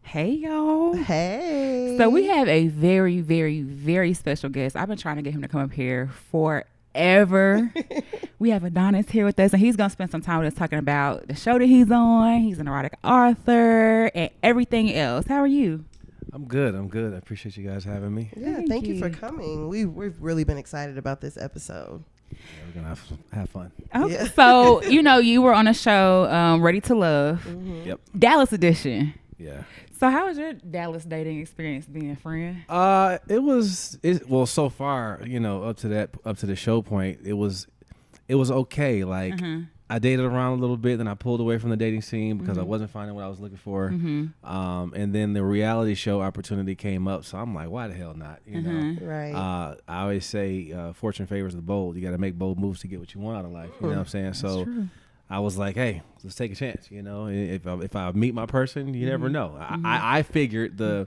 Hey, y'all. Hey. So we have a very, very, very special guest. I've been trying to get him to come up here forever. We have Adonis here with us, and he's going to spend some time with us talking about the show that he's on. He's an erotic author and everything else. How are you? I'm good. I appreciate you guys having me. Yeah, thank you for coming. We've really been excited about this episode. Yeah, we're going to have fun. Okay. Yeah. So, you were on a show, Ready to Love, Yep. Dallas edition. Yeah. So how was your Dallas dating experience being a friend? Well, so far, up to the show point, it was okay. Like I dated around a little bit, then I pulled away from the dating scene because I wasn't finding what I was looking for. And then the reality show opportunity came up, so I'm like, why the hell not? You know? Right. I always say, fortune favors the bold. You got to make bold moves to get what you want out of life. You know what I'm saying? That's So. true. I was like, hey, let's take a chance. If I meet my person, you never know. I figured the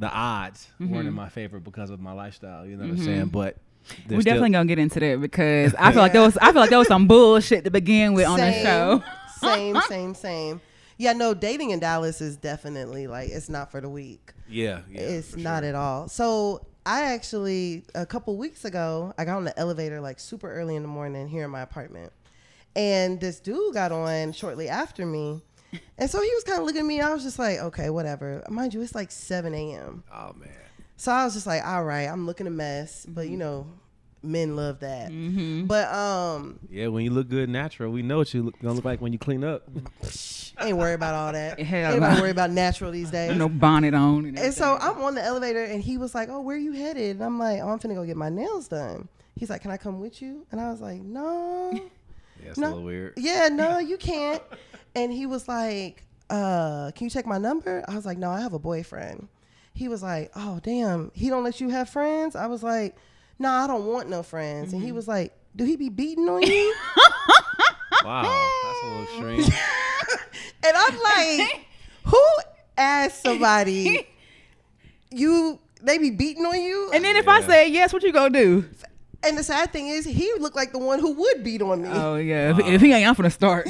odds weren't in my favor because of my lifestyle. You know what I'm saying? But we definitely gonna get into that because I feel like there was some bullshit to begin with on the show. Same. Yeah, no, dating in Dallas is definitely it's not for the weak. Yeah, it's not at all. So I actually a couple weeks ago I got on the elevator super early in the morning here in my apartment. And this dude got on shortly after me. And so he was kind of looking at me. I was just like, okay, whatever. Mind you, it's 7 a.m. Oh, man. So I was just like, all right, I'm looking a mess. But, men love that. But, yeah, when you look good natural, we know what you're going to look like when you clean up. Ain't worry about all that. Hell Ain't no. worry about natural these days. No bonnet on. And so I'm on the elevator, and he was like, oh, where are you headed? And I'm like, oh, I'm finna go get my nails done. He's like, can I come with you? And I was like, no. Yeah, it's a little weird. Yeah, no, you can't. And he was like, can you check my number? I was like, no, I have a boyfriend. He was like, oh, damn, he don't let you have friends? I was like, no, I don't want no friends. And he was like, do he be beating on you? Wow, that's a little extreme. And I'm like, who asked somebody, they be beating on you? And then if I say yes, what you gonna do? And the sad thing is, he looked like the one who would beat on me. Oh yeah, if he ain't, I'm finna start.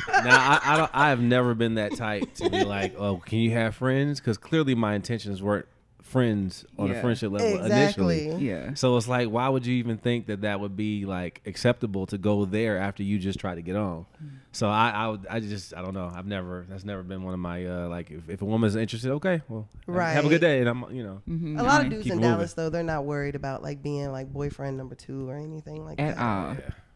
Now I have never been that type to be like, oh, can you have friends? Because clearly my intentions weren't friends on a friendship level initially. Yeah. So it's like, why would you even think that would be acceptable to go there after you just try to get on? So I don't know. That's never been one of my if a woman's interested, okay, well, have a good day, and I'm A lot of dudes in Dallas though, they're not worried about being boyfriend number 2 or anything like At that. all.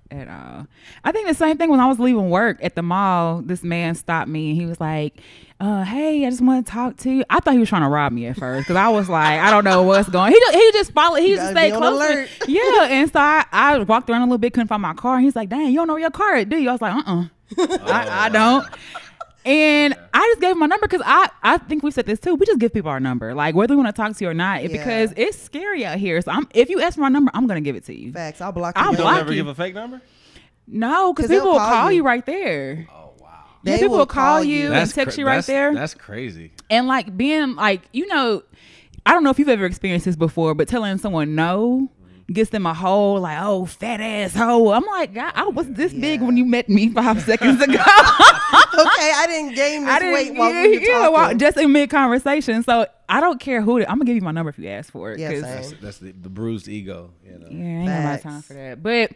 At all. I think the same thing when I was leaving work at the mall, this man stopped me and he was like, hey, I just want to talk to you. I thought he was trying to rob me at first because I was like, I don't know what's going on. He just followed, he just stayed close. Yeah. And so I walked around a little bit, couldn't find my car. And he's like, dang, you don't know where your car is, do you? I was like, I don't. And I just gave him my number because I think we said this too. We just give people our number, whether we want to talk to you or not, because it's scary out here. So if you ask for my number, I'm gonna give it to you. Facts. I'll block you. I'll You'll block never you. give a fake number? No, because people will call you right there. Oh wow. Yeah, people will call you and text you right there. That's crazy. And being I don't know if you've ever experienced this before, but telling someone no gets them a whole oh, fat ass hoe. I'm like, God, I was this big when you met me 5 seconds ago. Okay, I didn't gain this weight while we were talking. Just in mid conversation. So I don't care who. I'm gonna give you my number if you ask for it. Yeah, that's the bruised ego. Yeah, I ain't got my time for that. But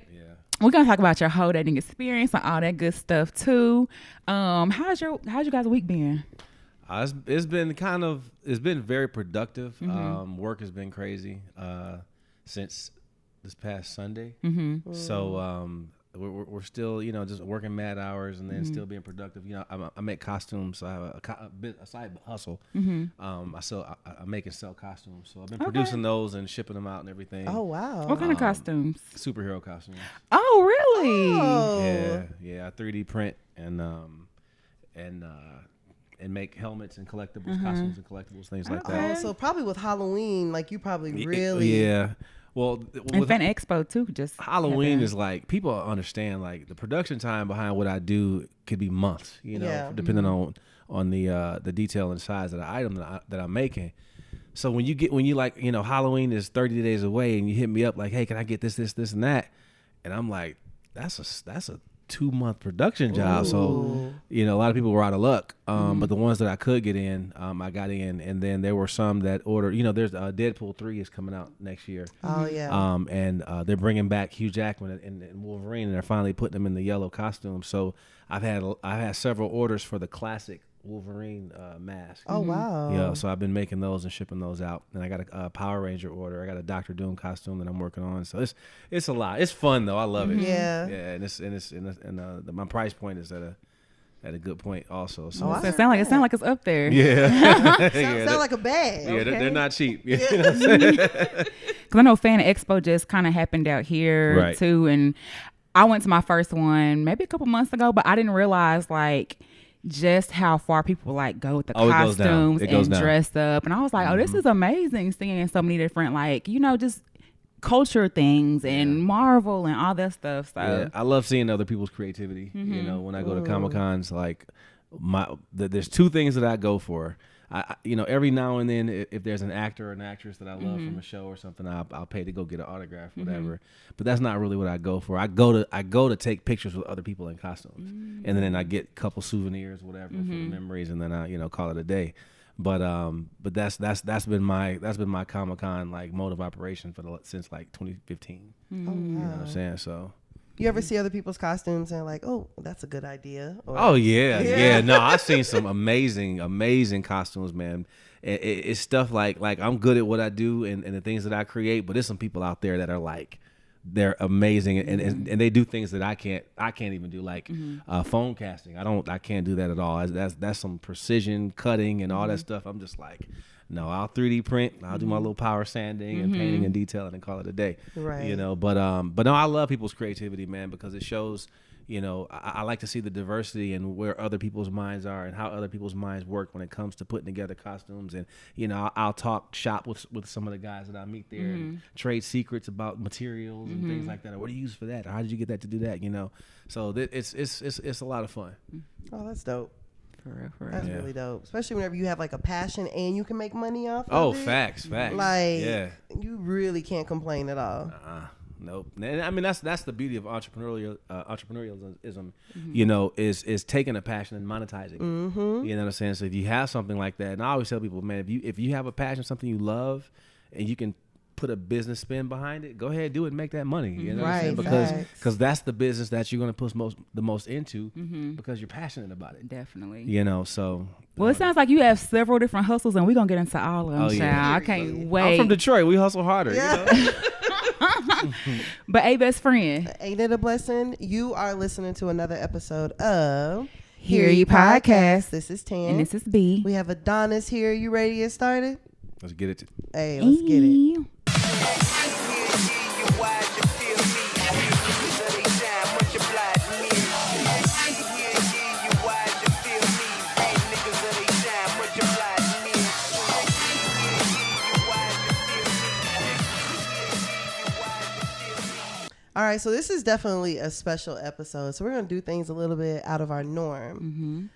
we're gonna talk about your whole dating experience and all that good stuff tow's your guys' week been? It's been very productive. Work has been crazy since this past Sunday. So we're still just working mad hours and then still being productive. I make costumes, so I have a side hustle. I make and sell costumes, so I've been producing those and shipping them out and everything. Oh wow! What kind of costumes? Superhero costumes. Oh really? Oh. Yeah. I 3D print and make helmets and collectibles, costumes and collectibles, things like that. Oh, so probably with Halloween, you probably really Well, and Fan Expo too. Just Halloween is people understand the production time behind what I do could be months, depending on the detail and size of the item that I'm making. So when you Halloween is 30 days away and you hit me up hey, can I get this, and that? And I'm like, that's a 2-month production job. So, you know, a lot of people were out of luck. But the ones that I could get in, I got in. And then there were some that ordered, you know, there's Deadpool 3 is coming out next year. Oh, yeah. And they're bringing back Hugh Jackman and Wolverine, and they're finally putting him in the yellow costume. So I've had several orders for the classic Wolverine mask. Oh, wow. Yeah, so I've been making those and shipping those out. And I got a Power Ranger order. I got a Doctor Doom costume that I'm working on. So it's a lot. It's fun though. I love it. Yeah. Yeah, and my price point is at a good point also. So it sounds like it's up there. yeah. Sound like a bag. Yeah, Okay. they're not cheap. Yeah. You know what I'm saying? Because I know Fan Expo just kind of happened out here Right. too, and I went to my first one maybe a couple months ago, but I didn't realize like just how far people like go with the costumes and dress up, and I was like, oh, this is amazing seeing so many different like, you know, just culture things and Marvel and all that stuff. So yeah, I love seeing other people's creativity. You know, when I go to Comic-Cons, like there's two things that I go for. I you know, every now and then, if there's an actor or an actress that I love from a show or something, I'll pay to go get an autograph, whatever. But that's not really what I go for. I go to take pictures with other people in costumes, and then I get a couple souvenirs, whatever, for the memories, and then I, you know, call it a day. But that's been my Comic-Con like mode of operation since like 2015. Oh, wow. You know what I'm saying? So. You ever see other people's costumes and like, oh, that's a good idea? Or, Oh yeah. No, I've seen some amazing costumes, man. It's stuff like I'm good at what I do and the things that I create, but there's some people out there that are like, they're amazing and they do things that I can't even do, like phone casting. I can't do that at all. That's some precision cutting and all that stuff. I'm just like, no, I'll 3D print. I'll do my little power sanding and painting and detailing and call it a day. Right. You know, but no, I love people's creativity, man, because it shows, you know, I like to see the diversity and where other people's minds are and how other people's minds work when it comes to putting together costumes. And, you know, I'll talk shop with some of the guys that I meet there and trade secrets about materials and things like that. What do you use for that? Or how did you get that to do that? You know, so it's a lot of fun. Oh, that's dope. For real. That's really dope. Especially whenever you have like a passion and you can make money off Oh, of it. facts. Like, yeah. you really can't complain at all. Nope. And I mean, that's the beauty of entrepreneurialism. You know, is taking a passion and monetizing. You know what I'm saying? So if you have something like that, and I always tell people, man, if you have a passion, something you love, and you can put a business spin behind it, go ahead, do it, and make that money. You know what I'm saying? Because that's the business that you're going to put the most into because you're passionate about it. Definitely. You know, so. Well, it sounds like you have several different hustles, and we're going to get into all of them, child. I can't wait. I'm from Detroit. We hustle harder. Yeah. You know? But a best friend. Ain't it a blessing? You are listening to another episode of Hear You Podcast. This is Tan. And this is B. We have Adonis here. You ready to get started? Let's get it. Hey, let's get it. All right, so this is definitely a special episode. So we're going to do things a little bit out of our norm.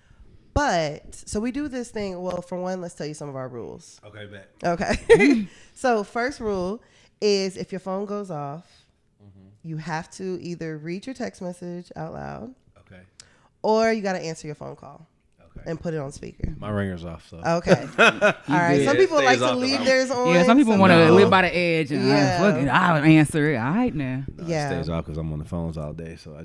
But, so we do this thing. Well, for one, let's tell you some of our rules. Okay, bet. Okay. So first rule is if your phone goes off, you have to either read your text message out loud. Okay. Or you got to answer your phone call. Okay. And put it on speaker. My ringer's off, so. Okay. All right. Some people like to leave theirs on. Yeah, some people want to live by the edge. And Yeah. I'll answer it. All right, now. No, Yeah. It stays off because I'm on the phones all day, so I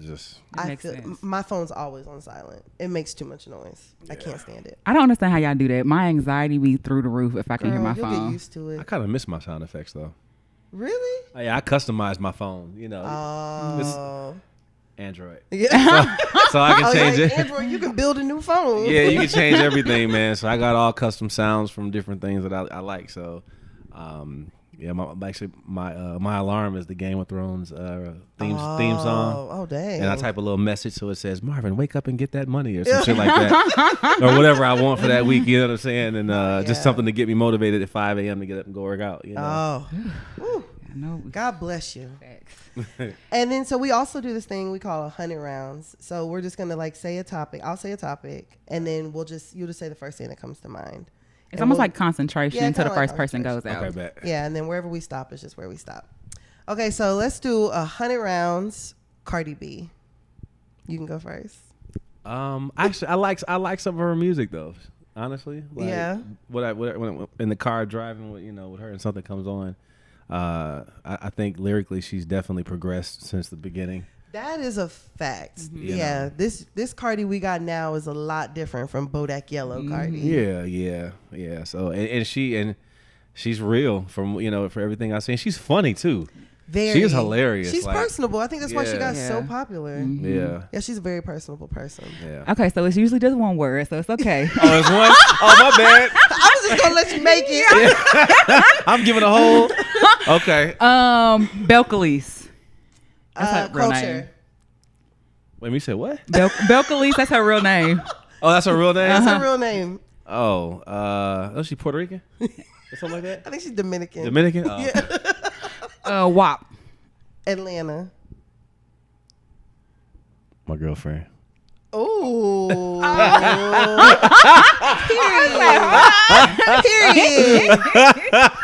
makes feel sense. my phone's always on silent. It makes too much noise. I can't stand it. I don't understand how y'all do that. My anxiety be through the roof if I can hear my Girl, you'll phone. get used to I it. kind of miss my sound effects, though. Really? Yeah, I customized my phone, you know. Oh. Android. Yeah. So I can change like it. Android, you can build a new phone. Yeah, you can change everything, man. So I got all custom sounds from different things that I like. So, yeah, my alarm is the Game of Thrones theme song. Oh, dang. And I type a little message so it says, Marvin, wake up and get that money or some shit like that. Or whatever I want for that week, you know what I'm saying? And just something to get me motivated at 5 a.m. to get up and go work out, you know? Oh. No. God bless you. Facts. And then so we also do this thing we call 100 rounds. So we're just gonna like say a topic. I'll say a topic, and then you'll just say the first thing that comes to mind. It's almost like concentration until the kinda like first person goes out. Okay, bet. Yeah, and then wherever we stop is just where we stop. Okay, so let's do 100 rounds. Cardi B. You can go first. Actually, I like some of her music though. Honestly, like, yeah. When in the car driving with with her and something comes on, I think lyrically she's definitely progressed since the beginning. That is a fact. Mm-hmm. Yeah, this Cardi we got now is a lot different from Bodak Yellow Cardi. Yeah. So and she's real from for everything I've seen. She's funny too. Very. She is hilarious. She's like, personable. I think that's why she got Yeah. so popular. Mhm. Yeah. Yeah, she's a very personable person. Yeah. Okay, so it's usually just one word, so it's okay. Oh, it's one. Oh, my bad. I was just gonna let you make it. I'm giving a whole. Okay. Belcalis. That's her real Culture. name. Wait, you said what? Belcalis, that's her real name. Oh, that's her real name. That's her real name. Oh, is she Puerto Rican? Or something like that. I think she's Dominican. Dominican. Oh. Yeah. WAP. Atlanta. My girlfriend. Ooh.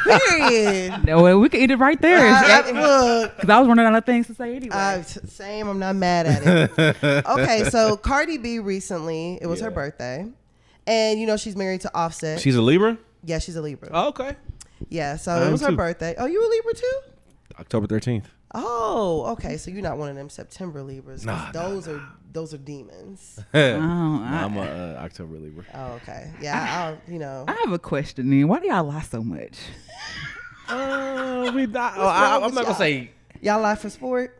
Period. No, well, we could eat it right there. Look. Because I was running out of things to say anyway. Same. I'm not mad at it. Okay, so Cardi B recently, it was her birthday. And, she's married to Offset. She's a Libra? Yeah, she's a Libra. Oh, okay. Yeah, so I it am was her too. birthday. Oh, you a Libra too? October 13th. Oh, okay. So you're not one of them September Libras. 'Cause Nah, those are demons. I'm a October Libra. Oh, okay. Yeah, I have a question then. Why do y'all lie so much? I'm not with gonna y'all? say. Y'all lie for sport?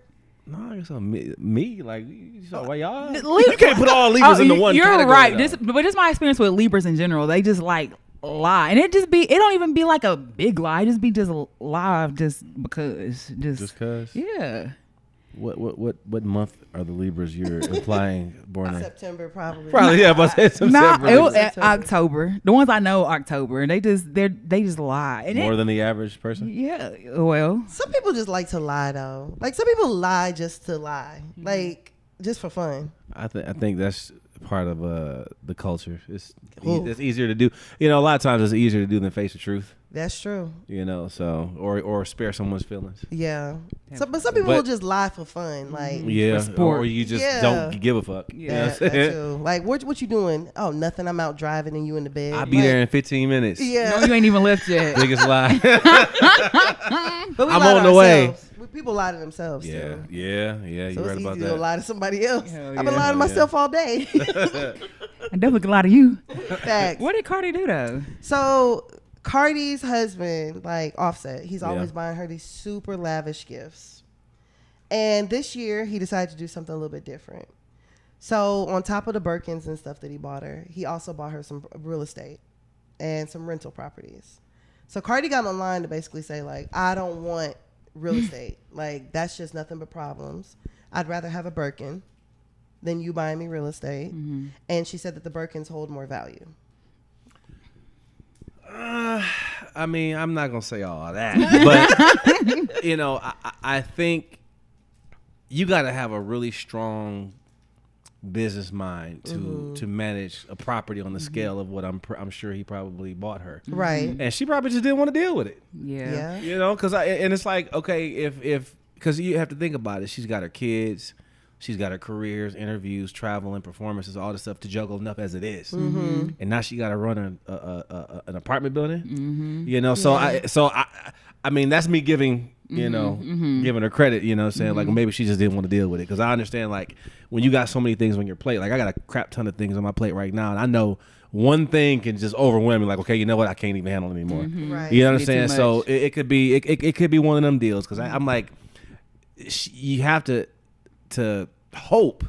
No, I guess me like why y'all? Lib- You can't put all Libras into one. You're category, right. though. But just my experience with Libras in general. They just like lie, and it don't even be like a big lie. It just be just lie just because. Just cause. Yeah. What month are the Libras you're implying born in? September, probably. Probably yeah, but it's Nah, September. it was September. October. The ones I know October. They just lie. And More than the average person. yeah. Well, Some people just like to lie though. Like some people lie just to lie, like just for fun. I think that's part of the culture. It's Ooh. it's easier to do. A lot of times it's easier to do than face the truth. That's true. So or spare someone's feelings. Yeah. But some people will just lie for fun, like Yeah, sport. or you just Yeah. don't give a fuck. Yeah. that too. Like what you doing? Oh, nothing. I'm out driving and you in the bed. I'll be Like, there in 15 minutes. Yeah. no, you ain't even left yet. Biggest lie. But we I'm lie to on the way. ourselves. People lie to themselves Yeah. too. You're So right it's about easy to that. lie to somebody else. Hell I've been yeah. lying to myself all day. I definitely can lie to you. Facts. What did Cardi do though? So Cardi's husband, like Offset, he's always Yeah. buying her these super lavish gifts. And this year he decided to do something a little bit different. So on top of the Birkins and stuff that he bought her, he also bought her some real estate and some rental properties. So Cardi got online to basically say, like, I don't want real estate. Like, that's just nothing but problems. I'd rather have a Birkin than you buying me real estate. Mm-hmm. And she said that the Birkins hold more value. I mean, I'm not gonna say all of that, but I think you got to have a really strong business mind to manage a property on the scale of what I'm sure he probably bought her, Right. and she probably just didn't want to deal with it. Yeah. Yeah. Because and it's like, okay, if because you have to think about it, she's got her kids. She's got her careers, interviews, traveling, performances, all this stuff to juggle enough as it is. Mm-hmm. And now she got to run an apartment building. Mm-hmm. So I mean that's me giving giving her credit. Saying like maybe she just didn't want to deal with it, because I understand like when you got so many things on your plate. Like I got a crap ton of things on my plate right now, and I know one thing can just overwhelm me. Like, okay, you know what? I can't even handle it anymore. Right. You know what I'm Be too saying? much. So it could be it could be one of them deals, because I'm like, you have to hope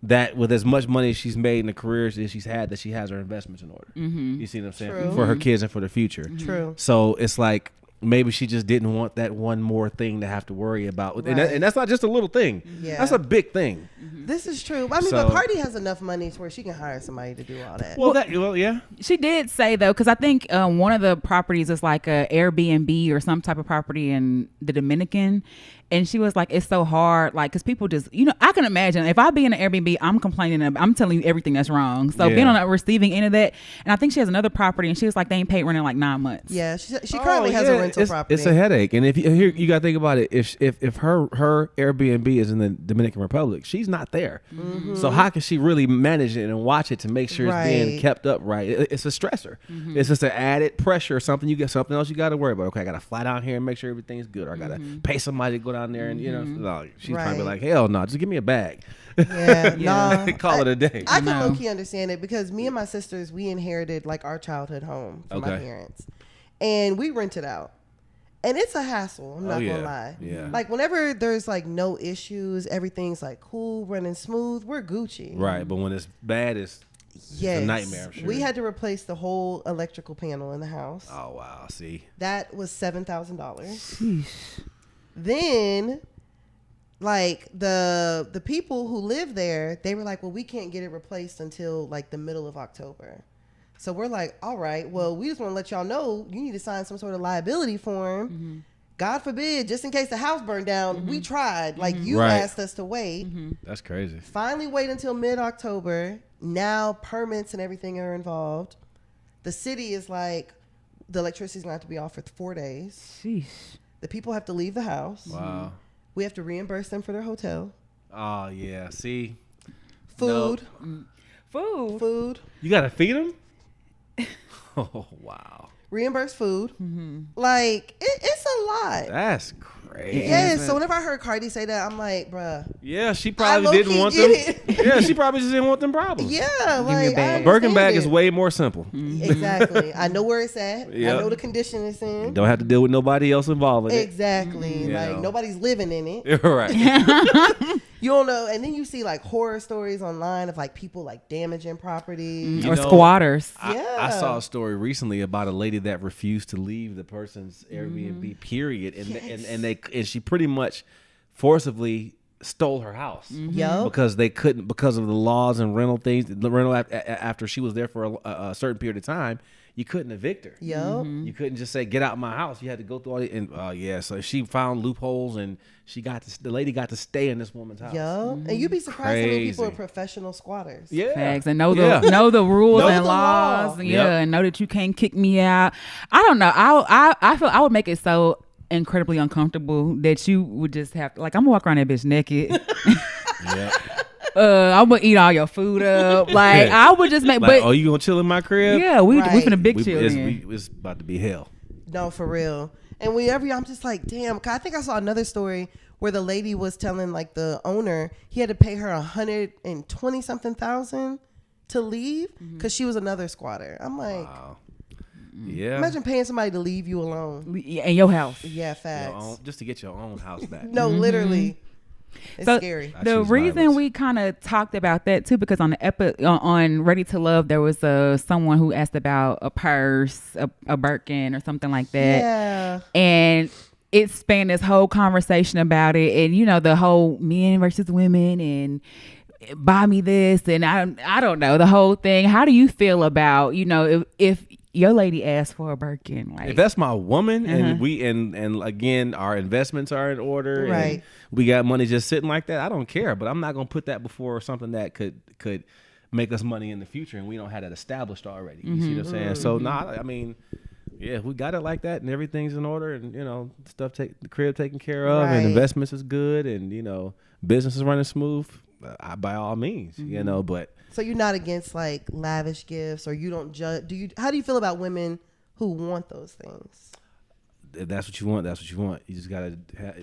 that with as much money as she's made in the careers that she's had, that she has her investments in order. You see what I'm saying? True. For her kids and for the future. True. So it's like maybe she just didn't want that one more thing to have to worry about. Right. And that's not just a little thing. Yeah. That's a big thing. This is true. I mean, So- but Cardi has enough money to where she can hire somebody to do all that. Well, yeah. She did say though, because I think one of the properties is like a Airbnb or some type of property in the Dominican, And she was like, it's so hard, like, because people just, I can imagine if I be in an Airbnb, I'm complaining, I'm telling you everything that's wrong. So being on the receiving end of that, and I think she has another property, and she was like, they ain't paid rent in like 9 months. Yeah, she currently has a rental property. It's a headache, and if you got to think about it, if her Airbnb is in the Dominican Republic, she's not there. Mm-hmm. So how can she really manage it and watch it to make sure it's being kept up right? It's a stressor. Mm-hmm. It's just an added pressure or something. You get something else you got to worry about. Okay, I got to fly down here and make sure everything's good, or I got to pay somebody to go down there and no, she's probably like, hell no, just give me a bag. Yeah, no. Call it a day. I can low-key understand it because me and my sisters, we inherited like our childhood home from my parents, and we rented out, and it's a hassle. I'm not gonna lie. Yeah. Like whenever there's like no issues, everything's like cool, running smooth. We're Gucci. Right, but when it's bad, it's a nightmare. I'm sure. We had to replace the whole electrical panel in the house. Oh wow, see, that was $7,000. Then, like the people who live there, they were like, well, we can't get it replaced until like the middle of October. So we're like, all right, well, we just want to let y'all know you need to sign some sort of liability form. Mm-hmm. God forbid, just in case the house burned down, we tried. Like you asked us to wait. Mm-hmm. That's crazy. Finally wait until mid-October. Now permits and everything are involved. The city is like, the electricity's going to have to be off for 4 days. Sheesh. The people have to leave the house. Wow. We have to reimburse them for their hotel. Oh, yeah. See? Food. Nope. Food. You got to feed them? Oh, wow. Reimburse food. Mm-hmm. Like, it's a lot. That's crazy. Yes. So whenever I heard Cardi say that, I'm like, bruh. Yeah, she probably didn't want them. Yeah, she probably just didn't want them problems. Yeah. Like, a Birkin bag is way more simple. Mm-hmm. Exactly. I know where it's at. Yep. I know the condition it's in. You don't have to deal with nobody else involved in it. Exactly. Mm-hmm. Like, nobody's living in it. Right. You don't know. And then you see like horror stories online of like people like damaging properties. Or squatters. I saw a story recently about a lady that refused to leave the person's Airbnb, period. And she pretty much forcibly stole her house. Mm-hmm. Because they couldn't, because of the laws and rental things, the rental after she was there for a certain period of time, you couldn't evict her. You couldn't just say, get out of my house. You had to go through all the, and so she found loopholes, and the lady got to stay in this woman's house. And you'd be surprised how many people are professional squatters. Yeah. Facts. And know the rules and laws. And know that you can't kick me out. I don't know. I feel I would make it so incredibly uncomfortable that you would just have to, like, I'm gonna walk around that bitch naked. I'm gonna eat all your food up. Like, I would just make. Like, you gonna chill in my crib? Yeah, we finna big chill. It's about to be hell. No, for real. And whenever I'm just like, damn. I think I saw another story where the lady was telling like the owner he had to pay her $120 something thousand to leave because she was another squatter. I'm like, wow. Yeah. Imagine paying somebody to leave you alone in your house. Yeah, facts. Just to get your own house back. No, literally. It's scary. The reason we kind of talked about that too, because on the on Ready to Love, there was someone who asked about a purse, a Birkin, or something like that. Yeah. And it spanned this whole conversation about it, and the whole men versus women, and buy me this, and I don't know, the whole thing. How do you feel about if your lady asked for a Birkin? Like, if that's my woman, and we and again our investments are in order, right? And we got money just sitting like that, I don't care. But I'm not gonna put that before something that could make us money in the future, and we don't have that established already. You see what I'm saying? So I mean, yeah, we got it like that, and everything's in order, and stuff the crib taken care of, and investments is good, and business is running smooth. By all means, but. So you're not against like lavish gifts, or you don't judge? How do you feel about women who want those things? If that's what you want, that's what you want. You just gotta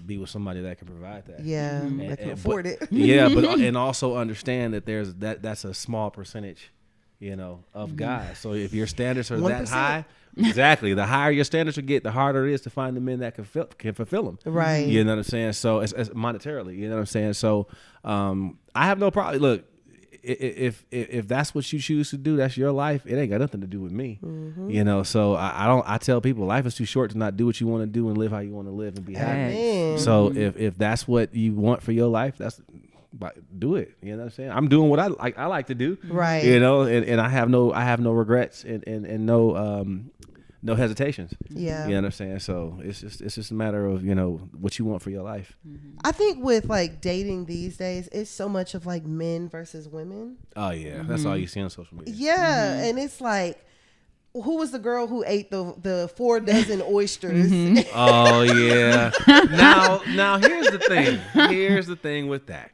be with somebody that can provide that. Yeah, that can afford it. Yeah, but and also understand that that's a small percentage, of guys. So if your standards are 1%. That high, exactly, the higher your standards will get, the harder it is to find the men that can fulfill them. Right. You know what I'm saying? So it's monetarily. You know what I'm saying? So I have no problem. Look. If that's what you choose to do, that's your life. It ain't got nothing to do with me, So I tell people, life is too short to not do what you want to do and live how you want to live and be happy. Amen. So if that's what you want for your life, do it. You know what I'm saying? I'm doing what I like to do, right? And I have no regrets and no hesitations. Yeah. You know what I'm saying? So it's just a matter of, what you want for your life. I think with like dating these days, it's so much of like men versus women. Oh yeah, that's all you see on social media. Yeah, and it's like, who was the girl who ate the 4 dozen oysters? Oh yeah. Now here's the thing. Here's the thing with that.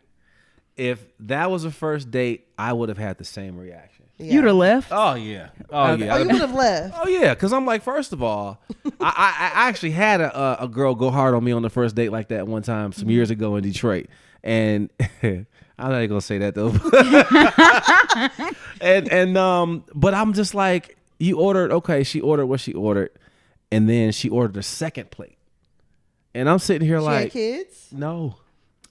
If that was a first date, I would have had the same reaction. Yeah. You'd have left. Oh yeah. Oh yeah. Oh, you would have left. Oh yeah, because I'm like, first of all, I actually had a girl go hard on me on the first date like that one time some years ago in Detroit, and I'm not even gonna say that though. But I'm just like, you ordered, okay, she ordered what she ordered, and then she ordered a second plate, and I'm sitting here She like, had kids? no.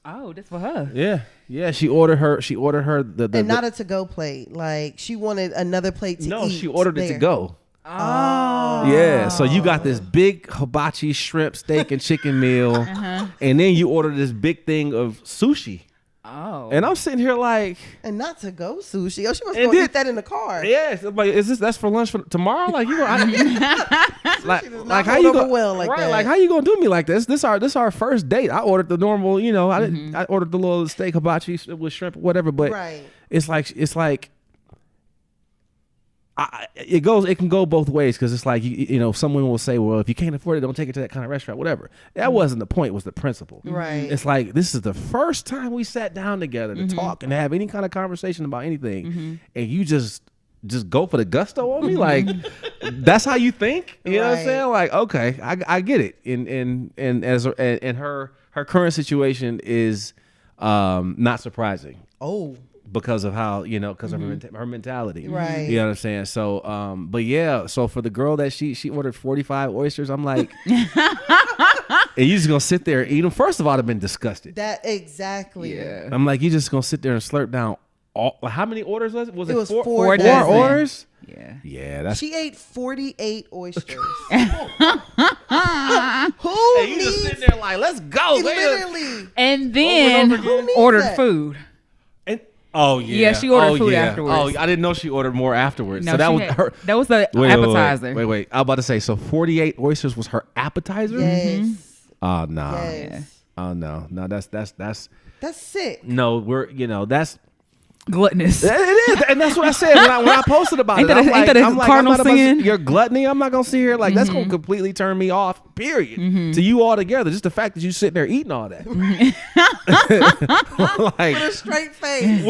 Oh, that's for her. Yeah. She ordered her the And not a to-go plate. Like, she wanted another plate to eat. No, she ordered it to go. Oh. Yeah, so you got this big hibachi shrimp steak and chicken meal, and then you order this big thing of sushi. Oh. And I'm sitting here like, And not to-go sushi. Oh, she must And go then- eat that in the car. yes, I'm like, that's for lunch for tomorrow? Like you gonna like does not like how hold you over gonna well like right, that. like how you gonna do me like this? This our first date. I ordered the normal, I ordered the little steak hibachi with shrimp, whatever. But Right. it's like. It can go both ways, because it's like some women will say, well, if you can't afford it, don't take it to that kind of restaurant, whatever. That wasn't the point. It was the principle. Right. It's like, this is the first time we sat down together to talk and have any kind of conversation about anything, and you just go for the gusto on me. Like, that's how you think. You know what I'm Right. saying? Like, okay, I get it. And her current situation is not surprising. Oh. Because of how, because of her mentality. Right. You know what I'm saying? So, but yeah, so for the girl that she ordered 45 oysters, I'm like, and you just gonna sit there and eat them? First of all, I'd have been disgusted. That exactly. Yeah. I'm like, you just gonna sit there and slurp down how many orders was it? Was It was four 4 dozen. orders? Yeah. Yeah, that's. She ate 48 oysters. Who Hey, you just needs sitting there like, let's go, man. literally? And then over again. Who needs ordered that? food. Oh yeah. Yeah, she ordered food yeah. afterwards. Oh, I didn't know she ordered more afterwards. No, So that she was had- her. That was the Wait, appetizer. Wait. I was about to say, so 48 oysters was her appetizer? Yes. Oh no. Yes. Oh no. That's That's sick. no, that's Gluttonous. it is, and that's what I said when I posted about Ain't it. that a- ain't that a I'm cardinal I'm not about to- sin? Your gluttony. I'm not gonna sit here like that's gonna completely turn me off. Period. To you altogether. Just the fact that you sitting there eating all that, like With a straight face.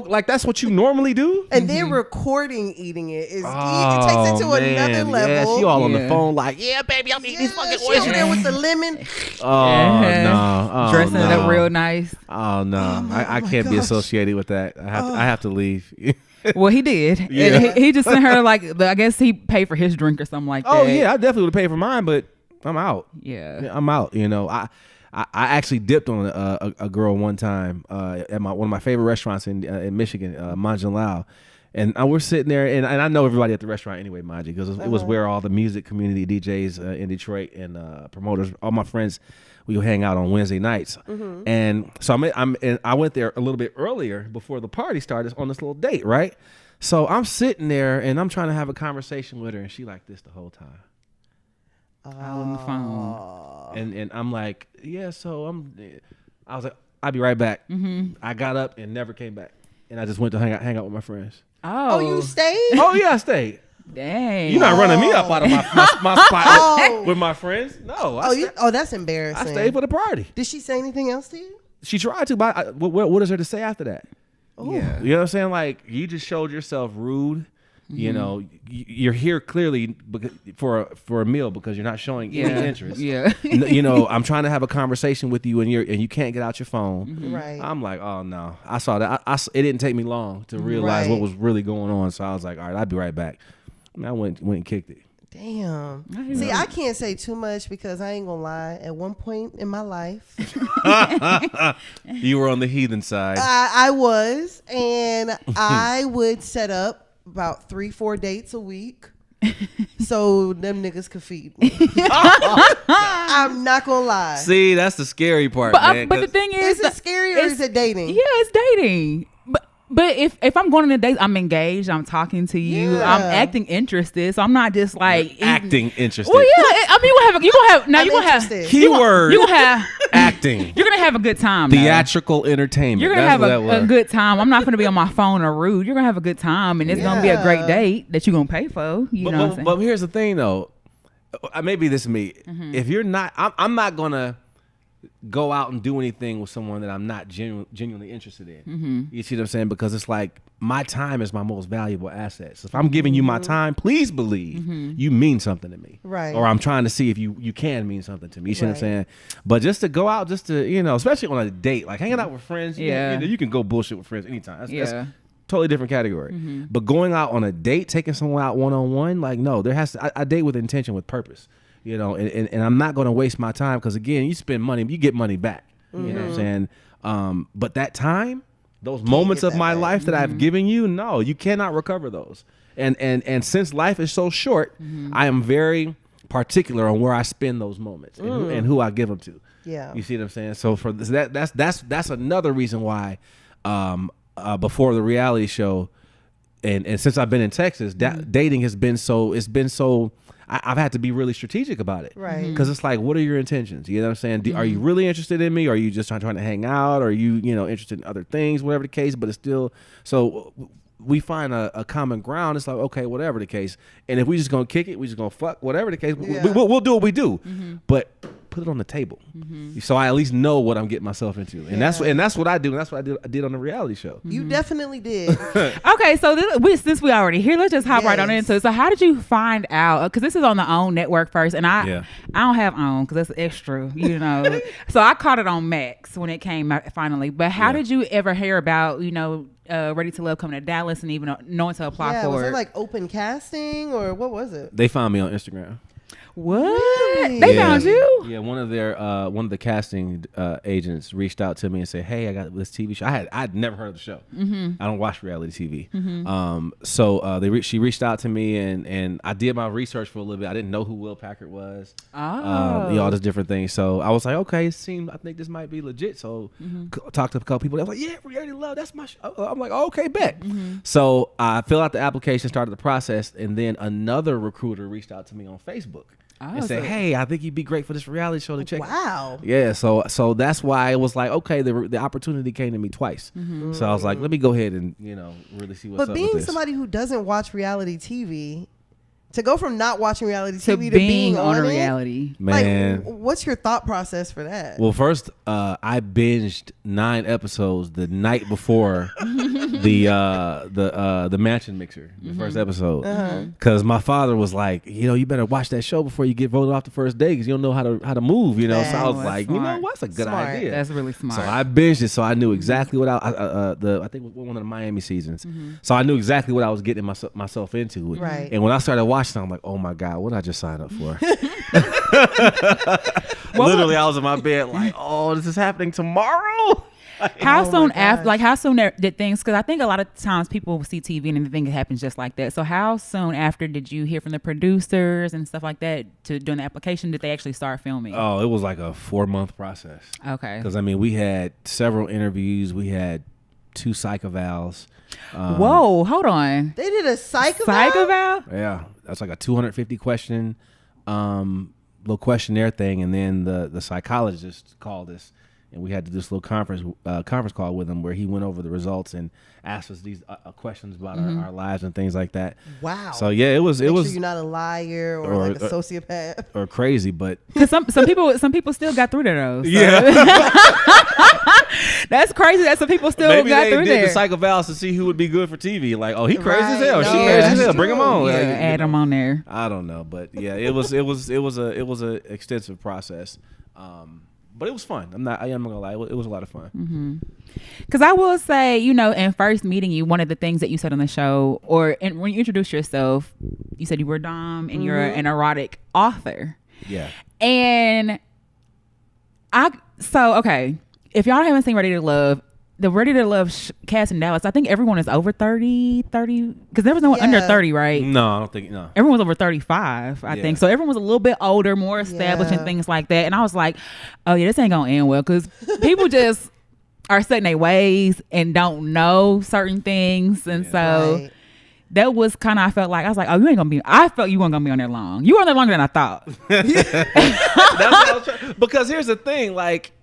like that's what you normally do. And then recording eating it is Oh, it takes it to man. another level. Yeah, she all on the Yeah. phone like, yeah, baby, I'm eating these fucking she over oysters. there with the lemon. Oh Yeah. no, oh, Dressing it no. up real nice. Oh no, my I can't be gosh. associated with that. I have to leave. Well, he did. Yeah. And he just sent her I guess he paid for his drink or something like that. Oh yeah, I definitely would have paid for mine, but I'm out. Yeah. Yeah, I'm out. I actually dipped on a girl one time at one of my favorite restaurants in Michigan, Manjan Lao. And we're sitting there, and I know everybody at the restaurant anyway, mind you, because it was where all the music community DJs in Detroit and promoters, all my friends, we would hang out on Wednesday nights. And so I went there a little bit earlier before the party started on this little date, right? So I'm sitting there, and I'm trying to have a conversation with her, and she like this the whole time. All on the phone. And I'm like, yeah, so I was like, I'll be right back. I got up and never came back. And I just went to hang out with my friends. Oh, you stayed? Oh, yeah, I stayed. Dang. You're not running me up out of my spot Oh. with my friends. No, That's embarrassing. I stayed for the party. Did she say anything else to you? She tried to, but what is there to say after that? Yeah. You know what I'm saying? Like, you just showed yourself rude. You know, you're here clearly for a meal because you're not showing any interest. Yeah. I'm trying to have a conversation with you, and you can't get out your phone. Right. I'm like, oh no. I saw that. It didn't take me long to realize what was really going on. So I was like, all right, I'll be right back. And I went and kicked it. Damn. See, I can't say too much because I ain't gonna lie. At one point in my life, You were on the heathen side. I was, and I would set up about 3-4 dates a week. So them niggas could feed me. I'm not gonna lie. See, that's the scary part, But, man. but the thing is Is it scary or is it dating? Yeah, it's dating. But But if I'm going on a date, I'm engaged. I'm talking to you. Yeah. I'm acting interested. So I'm not just like acting interested. Well, yeah. I mean, you gonna have Keyword. You gonna have acting. You're gonna have a good time. Theatrical entertainment. You're gonna have a good time. I'm not gonna be on my phone or rude. You're gonna have a good time, and it's gonna be a great date that you're gonna pay for. You know what I'm saying? But here's the thing, though. Maybe this is me. If you're not, I'm not gonna go out and do anything with someone that I'm not genuinely interested in. You see what I'm saying? Because it's like my time is my most valuable asset. So if I'm giving you my time, please believe you mean something to me. Right. Or I'm trying to see if you can mean something to me. You see what I'm saying? But just to go out, just to, especially on a date, like hanging out with friends, you can go bullshit with friends anytime. That's totally different category. But going out on a date, taking someone out one-on-one, like, no, there has to, I date with intention, with purpose. And I'm not going to waste my time because, again, you spend money, you get money back. You know what I'm saying? But that time, those moments of my life that I've given you, no, you cannot recover those. And since life is so short, I am very particular on where I spend those moments and who I give them to. Yeah. You see what I'm saying? So for this, that's another reason why before the reality show and since I've been in Texas, dating has been so I've had to be really strategic about it. Right. Because it's like, what are your intentions? You know what I'm saying? Are you really interested in me? Or are you just trying to hang out? Or are you, interested in other things, whatever the case? But it's still, so we find a common ground. It's like, okay, whatever the case. And if we just going to kick it, we just going to fuck, whatever the case, we'll do what we do. But put it on the table. So I at least know what I'm getting myself into. And that's what I do. And that's what I did on the reality show. You definitely did. Okay, so since we already here, let's just hop right on into it. So how did you find out? Because this is on the OWN network first, and I don't have OWN because that's extra, So I caught it on Max when it came out finally. But how did you ever hear about, Ready to Love coming to Dallas and even knowing to apply for was it? it like open casting or what was it? They found me on Instagram. What? Really? They found you? Yeah, one of the casting agents reached out to me and said, "Hey, I got this TV show." I'd never heard of the show. I don't watch reality TV. So she reached out to me and I did my research for a little bit. I didn't know who Will Packard was. All these different things. So I was like, okay, I think this might be legit. So talked to a couple people. They were like, yeah, Reality Love, that's my show. I'm like, oh, okay, bet. So I filled out the application, started the process, and then another recruiter reached out to me on Facebook. And said, hey, I think you'd be great for this reality show to check. Wow. Yeah, so that's why it was like, okay, the opportunity came to me twice. So I was like, let me go ahead and really see what's up with this. But being somebody who doesn't watch reality TV, to go from not watching reality TV to being on a reality, man, like, what's your thought process for that? Well, first, I binged 9 episodes the night before the Mansion Mixer, the first episode, because my father was like, you better watch that show before you get voted off the first day because you don't know how to move, So I was like, smart. That's a good idea. That's really smart. So I binged it, so I knew exactly what I think it was one of the Miami seasons. So I knew exactly what I was getting myself into. Right. And when I started watching, I'm like, oh my God, what did I just sign up for? Literally, I was in my bed like, oh, this is happening tomorrow. How soon did things, because I think a lot of times people see TV and they think it happens just like that. So how soon after did you hear from the producers and stuff like that to doing the application did they actually start filming? Oh, it was like a 4-month process. Okay. Because we had several interviews. We had 2 psych evals. Whoa, hold on. They did a psych eval? Yeah, that's like a 250 question little questionnaire thing, and then the psychologist called us, and we had to do this little conference call with him where he went over the results and asked us these questions about our lives and things like that. Wow. So yeah, it was. Make sure you're not a liar or like a sociopath or crazy, but because some people still got through there though. So. Yeah. That's crazy that some people still Maybe got they through did there. the psych evals to see who would be good for TV. Like, oh, he crazy as hell. No, She crazy as hell. Bring him on. Yeah, Like, add him on there. I don't know, but yeah, it was a extensive process. But it was fun. I am not gonna lie. It was a lot of fun. Because I will say, in first meeting you, one of the things that you said on the show, when you introduced yourself, you said you were Dom and you're an erotic author. Yeah. And if y'all haven't seen Ready to Love, the Ready to Love cast in Dallas, I think everyone is over 30, because there was no one under 30, right? No, I don't think, no. Everyone was over 35, I think. So everyone was a little bit older, more established and things like that. And I was like, oh yeah, this ain't gonna end well, because people just are set in their ways and don't know certain things, and so. Right. That was kind of, I felt like, I was like, oh, you ain't gonna be, I felt you weren't gonna be on there long. You were on there longer than I thought. That's what I was trying, because here's the thing, like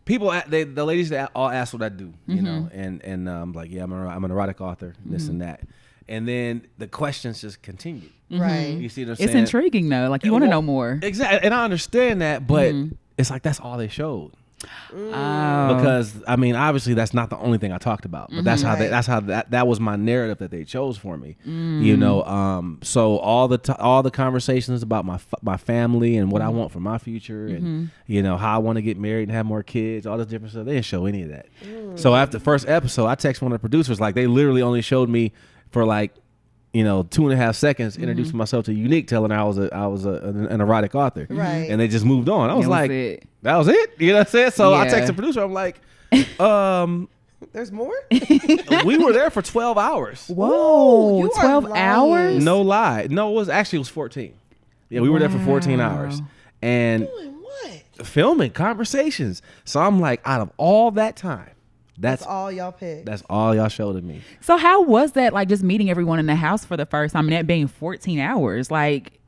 people, the ladies that all ask what I do, you know, and I'm like, yeah, I'm an erotic author, this and that, and then the questions just continue. Right. You see what I'm saying? It's intriguing though. Like you want to know more. Exactly, and I understand that, but it's like that's all they showed. Oh. Because I mean, obviously, that's not the only thing I talked about, but that's how that was my narrative that they chose for me. You know, so all the conversations about my family and what I want for my future, and you know how I want to get married and have more kids, all this different stuff. They didn't show any of that. So after the first episode, I texted one of the producers, like they literally only showed me for like, you know, 2.5 seconds introducing myself to Unique, telling her I was an erotic author, Right. and they just moved on. I was like, it. that was it. You know what I'm saying? So I Yeah. texted the producer. I'm like, There's more? we were there for 12 hours. Whoa, you are 12 lying. hours? No lie. No, it was 14. Yeah, we were there for 14 Wow. hours. And Doing what? filming conversations. So I'm like, out of all that time, That's all y'all picked. that's all y'all showed to me. So how was that, like just meeting everyone in the house for the first time and that being 14 hours? Like,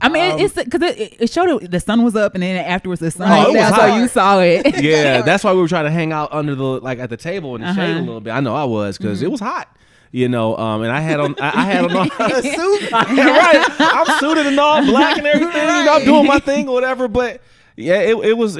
I mean, it's because it showed the sun was up and then afterwards the sun Right. was Oh, it was down, so hot. you saw it. Yeah, that's why we were trying to hang out under at the table in the shade a little bit. I know I was, because it was hot. You know, and I had on all A suit? right. I'm suited and all black and everything. You know, I'm doing my thing or whatever. But yeah, it was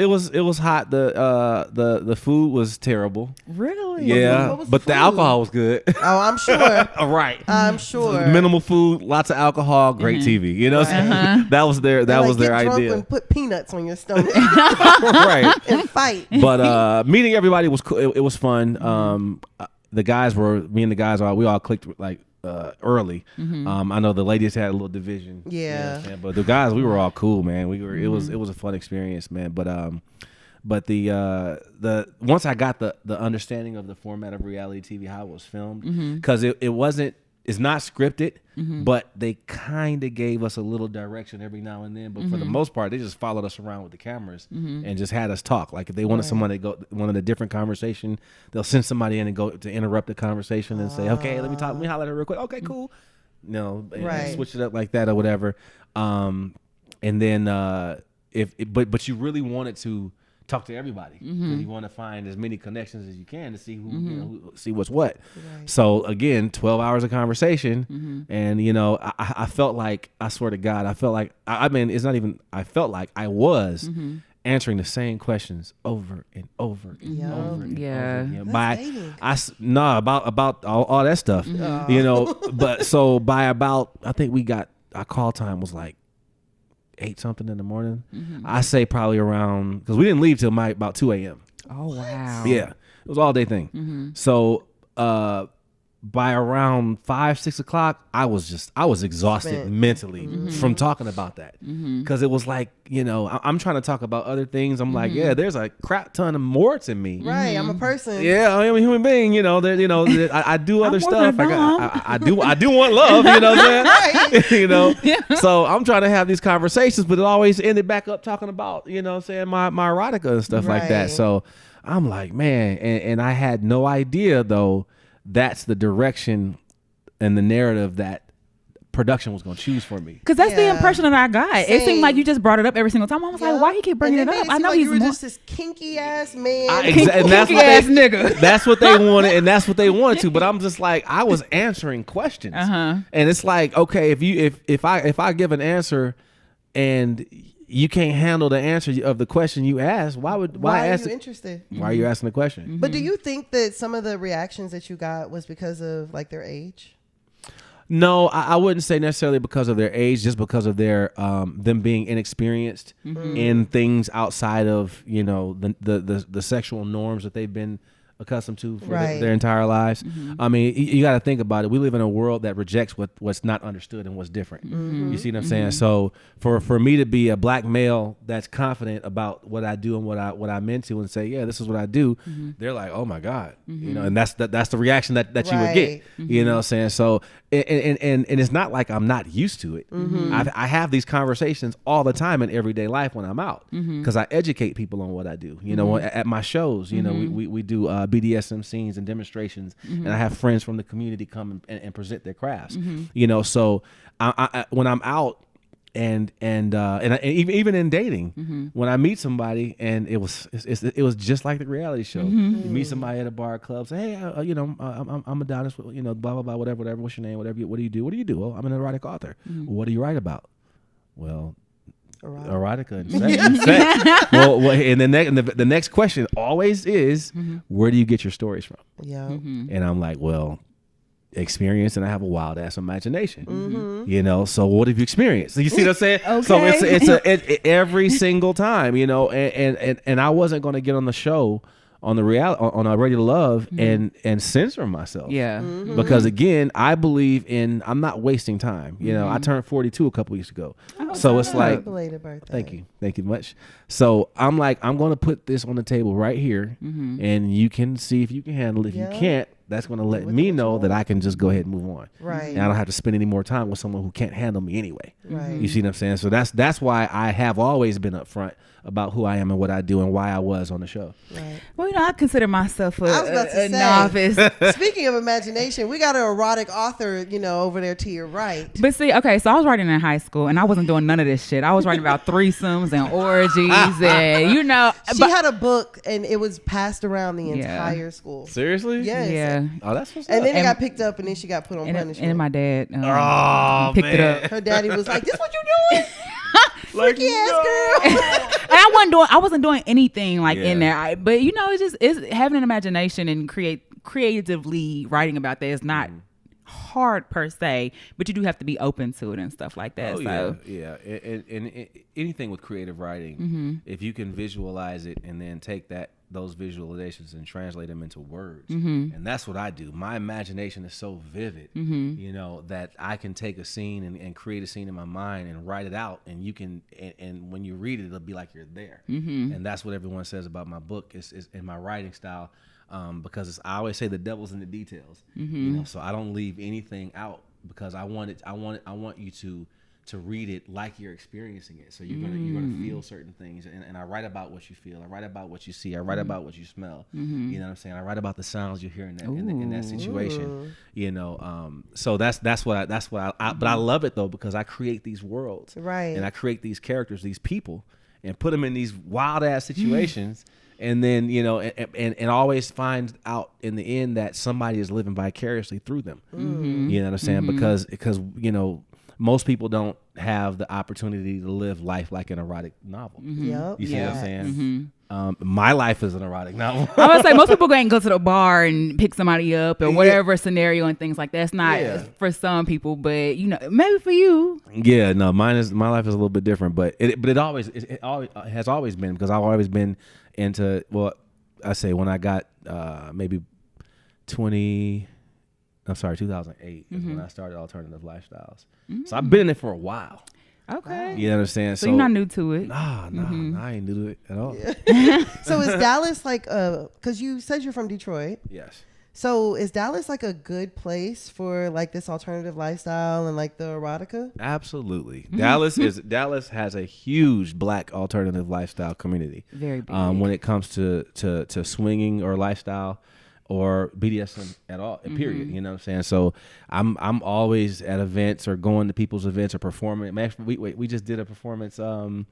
hot. The food was terrible. Really? Yeah, what was the but the food? alcohol was good. Oh, I'm sure. Right. I'm sure. Minimal food, lots of alcohol, great TV. You know, what I'm saying? That was their They're like, their get drunk idea. and put peanuts on your stomach Right. and fight. But meeting everybody was cool. It was fun. Me and the guys we all clicked like early. I know the ladies had a little division. Yeah. You know what I'm saying? But the guys, we were all cool, man. It was a fun experience, man. But the once I got the understanding of the format of reality TV, how it was filmed, because it's not scripted, but they kind of gave us a little direction every now and then. But for the most part, they just followed us around with the cameras and just had us talk. Like if they wanted someone to wanted a different conversation, they'll send somebody in and go to interrupt the conversation and say, okay, let me holler at her real quick. Okay, cool. And Right. switch it up like that or whatever. And then but you really wanted to talk to everybody because you want to find as many connections as you can to see who see what's what. Right. So again, 12 hours of conversation, and you know, I felt like, I swear to God, I felt like I mean, it's not even. I felt like I was answering the same questions over and over and Yeah. over. And Yeah. over again. That's dating. About all that stuff, you know. But so by about, I think our call time was like 8 something in the morning. I say probably around, because we didn't leave till about 2 a.m. Oh, wow. Yeah, it was all day thing. So by around 5-6 o'clock, I was exhausted Spent. mentally from talking about that, because it was like, you know, I'm trying to talk about other things. I'm like, yeah, there's a crap ton of more to me. Right. I'm a person. Yeah, I am a human being. You know, I do other I'm stuff. more than I do want love. You know what I'm saying? You know, so I'm trying to have these conversations, but it always ended back up talking about, you know what I'm saying, my erotica and stuff like that. Right. So I'm like, man, and I had no idea though that's the direction and the narrative that production was going to choose for me. Because that's the Yeah. impression that I got. It Same. seemed like you just brought it up every single time. I was Yeah. like, why he keep bringing And it they made up? I seem know like he's you were more just this kinky ass man. And that's kinky what ass they, nigga. That's what they wanted, and that's what they wanted to. But I'm just like, I was answering questions, and it's like, okay, if I give an answer, and you can't handle the answer of the question you asked, why Why are ask? you interested? Why are you asking the question? But do you think that some of the reactions that you got was because of like their age? No, I wouldn't say necessarily because of their age, just because of their them being inexperienced in things outside of, you know, the sexual norms that they've been accustomed to for their entire lives. I mean, you got to think about it. We live in a world that rejects what's not understood and what's different. You see what I'm saying? So for me to be a black male that's confident about what I do and what I'm into and say, yeah, this is what I do, they're like, oh my God, you know, and that's the reaction that you would get. Right. You know what I'm saying? So and it's not like I'm not used to it. I have these conversations all the time in everyday life when I'm out, because I educate people on what I do. You know, at my shows, you know, we do BDSM scenes and demonstrations, and I have friends from the community come and present their crafts. You know, so I when I'm out. And even in dating, when I meet somebody, and it was just like the reality show. You meet somebody at a bar or club, say, hey, you know, I'm Adonis, you know, blah blah blah, whatever. What's your name? Whatever. What do you do? What do you do? Well, I'm an erotic author. Well, what do you write about? Well, erotica and sex. Well, and the next question always is, where do you get your stories from? Yeah. And I'm like, well, experience, and I have a wild ass imagination, you know. So what have you experienced? You see what I'm saying? Okay. So it's every single time, you know. And I wasn't going to get on the show on the Ready to Love and censor myself, because again, I believe in, I'm not wasting time. You know, I turned 42 a couple weeks ago, so it's like, belated birthday. Thank you much. So I'm like, I'm going to put this on the table right here, and you can see if you can handle it. If you can't, that's going to let me know that I can just go ahead and move on. Right. And I don't have to spend any more time with someone who can't handle me anyway. Right. You see what I'm saying? So that's why I have always been upfront about who I am and what I do and why I was on the show. Right. Well, you know, I consider myself a novice. Speaking of imagination, we got an erotic author, you know, over there to your right. But see, okay, so I was writing in high school, and I wasn't doing none of this shit. I was writing about threesomes and orgies, and you know. She had a book, and it was passed around the entire school. Seriously? Yes. Yeah. Oh, that's what's up. And then it got picked up, and then she got put on punishment. And my dad picked it up. Her daddy was like, "This what you doing?" Freaky ass girl. And I wasn't doing anything like in there. But you know, it's having an imagination and creatively writing about that is not hard per se, but you do have to be open to it and stuff like that. Yeah. And anything with creative writing, if you can visualize it and then take those visualizations and translate them into words, and that's what I do. My imagination is so vivid, you know, that I can take a scene and create a scene in my mind and write it out, and you can, and when you read it, it'll be like you're there. And that's what everyone says about my book is in my writing style. Because I always say the devil's in the details, you know, so I don't leave anything out, because I want you to read it like you're experiencing it. So you're gonna feel certain things, and I write about what you feel. I write about what you see. I write about what you smell. You know what I'm saying? I write about the sounds you hear in that situation. You know, so that's what I. But I love it though, because I create these worlds, right? And I create these characters, these people, and put them in these wild ass situations. And then, you know, and always find out in the end that somebody is living vicariously through them. You know what I'm saying? Because, you know, most people don't have the opportunity to live life like an erotic novel. You see what I'm saying? My life is an erotic novel. I would say most people go to the bar and pick somebody up or whatever scenario and things like that. It's not for some people, but you know, maybe for you. Yeah, no, my life is a little bit different, but it always has always been, because I've always been into, well, I say when I got maybe 2008 is when I started alternative lifestyles. So I've been in it for a while. Okay. You understand? So you're not new to it. Nah, I ain't new to it at all. Yeah. So is Dallas like, because you said you're from Detroit. Yes. So is Dallas like a good place for like this alternative lifestyle and like the erotica? Absolutely. Dallas has a huge Black alternative lifestyle community. Very big. When it comes to swinging or lifestyle or BDSM at all, period. You know what I'm saying? So I'm always at events or going to people's events or performing. Actually, we just did a performance. What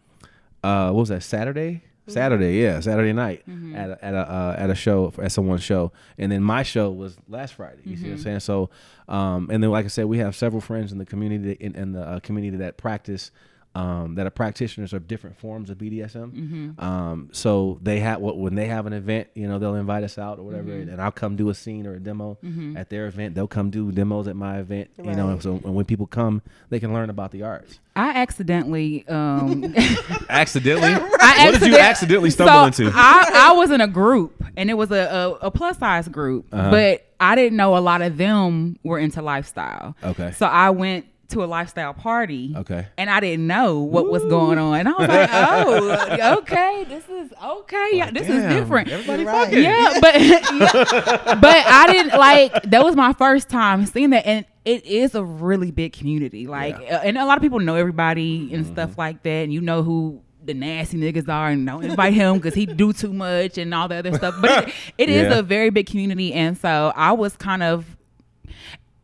was that? Saturday night at a show, at someone's show, and then my show was last Friday. You see what I'm saying? So, and then like I said, we have several friends in the community in the community that practice. That are practitioners of different forms of BDSM. So they have when they have an event, you know, they'll invite us out or whatever, and I'll come do a scene or a demo at their event. They'll come do demos at my event, you know. So when people come, they can learn about the arts. I accidentally. Accidentally? What did you accidentally stumble into? I was in a group, and it was a plus size group, but I didn't know a lot of them were into lifestyle. Okay. So I went to a lifestyle party, and I didn't know what was going on. And I was like, "Oh, okay, this is okay. Yeah, this is different." Everybody fucking. Yeah, but I didn't like. That was my first time seeing that, and it is a really big community. Like, and a lot of people know everybody and stuff like that. And you know who the nasty niggas are, and don't invite him because he do too much and all the other stuff. But it is a very big community. And so I was kind of,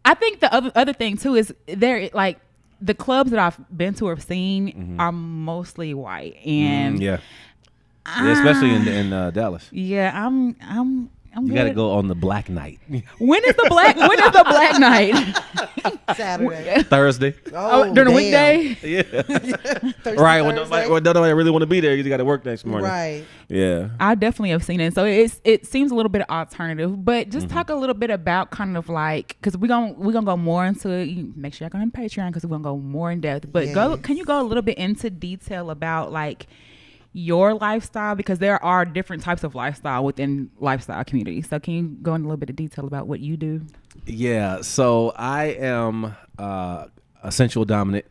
I think the other thing too is there, like, the clubs that I've been to or seen are mostly white. And especially in Dallas. Yeah, I'm you got to go on the black night. When is the black night? Saturday. Thursday. Oh, during a weekday? Yeah. Thursday, Right. When nobody really want to be there, you got to work next morning. Right. Yeah. I definitely have seen it. So it seems a little bit alternative, but just talk a little bit about kind of like, because we're gonna go more into it. Make sure y'all go on Patreon because we're gonna go more in depth. But can you go a little bit into detail about like your lifestyle, because there are different types of lifestyle within lifestyle communities. So can you go in a little bit of detail about what you do? Yeah. So I am a sensual dominant.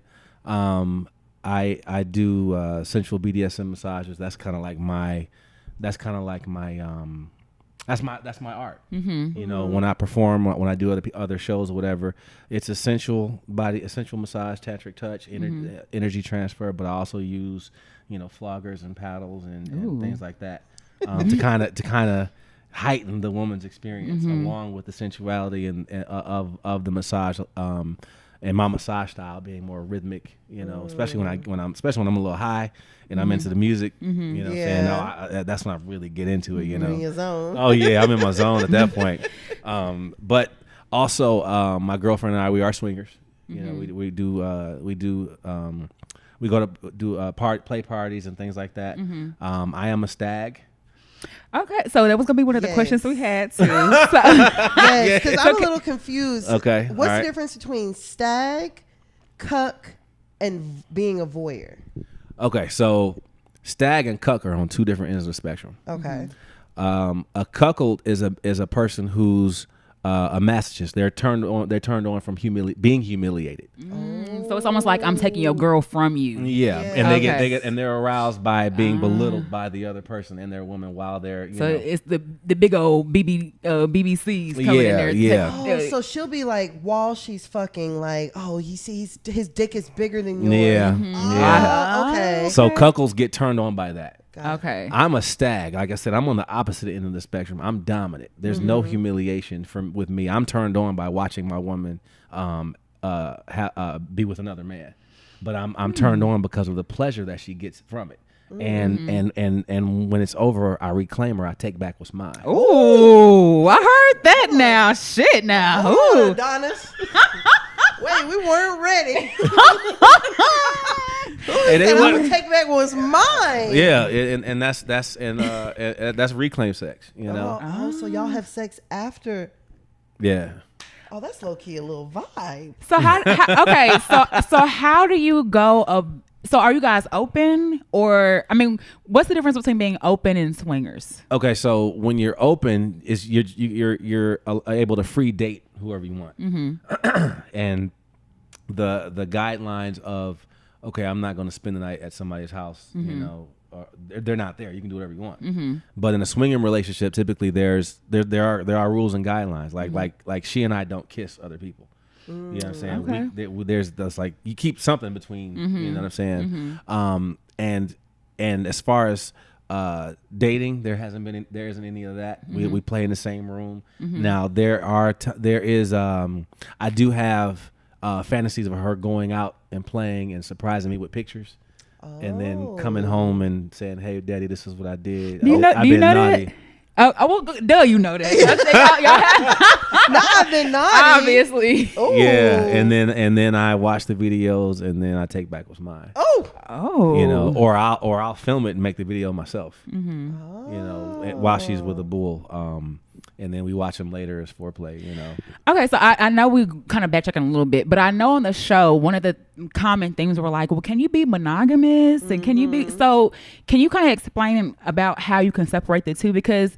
I do sensual BDSM massages. That's kind of like my that's my art. You know, when I perform, when I do other shows or whatever, it's essential massage, tantric touch, energy transfer. But I also use, you know, floggers and paddles and things like that to kind of heighten the woman's experience along with the sensuality and of the massage. And my massage style being more rhythmic, you know, especially when I'm a little high and I'm into the music, you know what I'm saying? That's when I really get into it, you know. You're in your zone. Oh yeah, I'm in my zone at that point. But also my girlfriend and I, we are swingers. You know, we go to do play parties and things like that. I am a stag. Okay, so that was gonna be one of the questions we had too. Yes, because I'm a little confused. Okay, what's the difference between stag, cuck, and being a voyeur? Okay, so stag and cuck are on two different ends of the spectrum. Okay. A cuckold is a person who's a masochist. They're turned on from being humiliated. So it's almost like I'm taking your girl from you. Yeah. And they get and they're aroused by being belittled by the other person and their woman while they're you know. It's the big old BBCs coming in there. Oh, so she'll be like, while she's fucking, like, oh, you see his dick is bigger than yours. Yeah. Okay. So cuckolds get turned on by that. Okay. I'm a stag. Like I said, I'm on the opposite end of the spectrum. I'm dominant. There's no humiliation with me. I'm turned on by watching my woman be with another man. But I'm turned on because of the pleasure that she gets from it. And when it's over, I reclaim her. I take back what's mine. Ooh, I heard that now. Shit now. Ooh. Adonis. Wait, we weren't ready. And I'm gonna take back what's mine. Yeah, and that's reclaim sex. You know. Oh, so y'all have sex after? Yeah. Oh, that's low key a little vibe. So how do you go? So are you guys open, or I mean, what's the difference between being open and swingers? Okay, so when you're open, is you're able to free date whoever you want, and the guidelines of, okay, I'm not going to spend the night at somebody's house, you know, they're not there. You can do whatever you want. But in a swinging relationship, typically there are rules and guidelines. Like she and I don't kiss other people. You know what I'm saying? Okay. There's like you keep something between. You know what I'm saying? And as far as dating, there isn't any of that. We play in the same room. Now there is I do have fantasies of her going out and playing and surprising me with pictures. And then coming home and saying, "Hey, Daddy, this is what I did. Do you know naughty." that? Well, duh, you know that. I've been naughty. Obviously. Ooh. Yeah, and then I watch the videos and then I take back what's mine. Oh. You know, or I'll film it and make the video myself. You know, while she's with a bull. And then we watch them later as foreplay, you know. Okay, so I know we kind of backtracking a little bit, but I know on the show, one of the common things were like, well, can you be monogamous? And can you you kind of explain about how you can separate the two? Because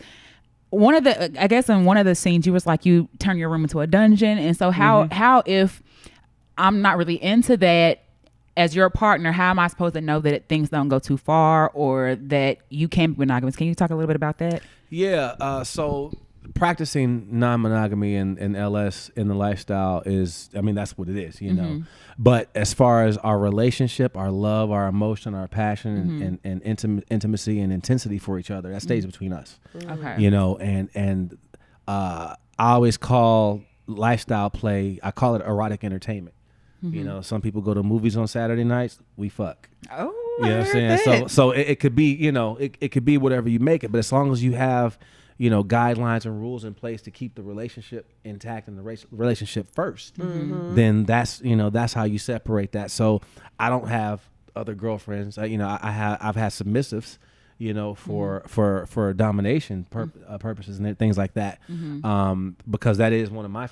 in one of the scenes, you was like, you turn your room into a dungeon. And so how if I'm not really into that, as your partner, how am I supposed to know that things don't go too far or that you can be monogamous? Can you talk a little bit about that? Yeah, so practicing non-monogamy and LS in the lifestyle is, I mean, that's what it is, you know. But as far as our relationship, our love, our emotion, our passion, and intimacy and intensity for each other, that stays between us. Okay. You know, and I always call lifestyle play, I call it erotic entertainment. You know, some people go to movies on Saturday nights, we fuck. Oh, You know what I'm saying? So it could be, you know, it could be whatever you make it, but as long as you have, you know, guidelines and rules in place to keep the relationship intact and the relationship first, then that's, you know, that's how you separate that. So I don't have other girlfriends. You know, I've had submissives, you know, for domination purposes and things like that, because that is one of my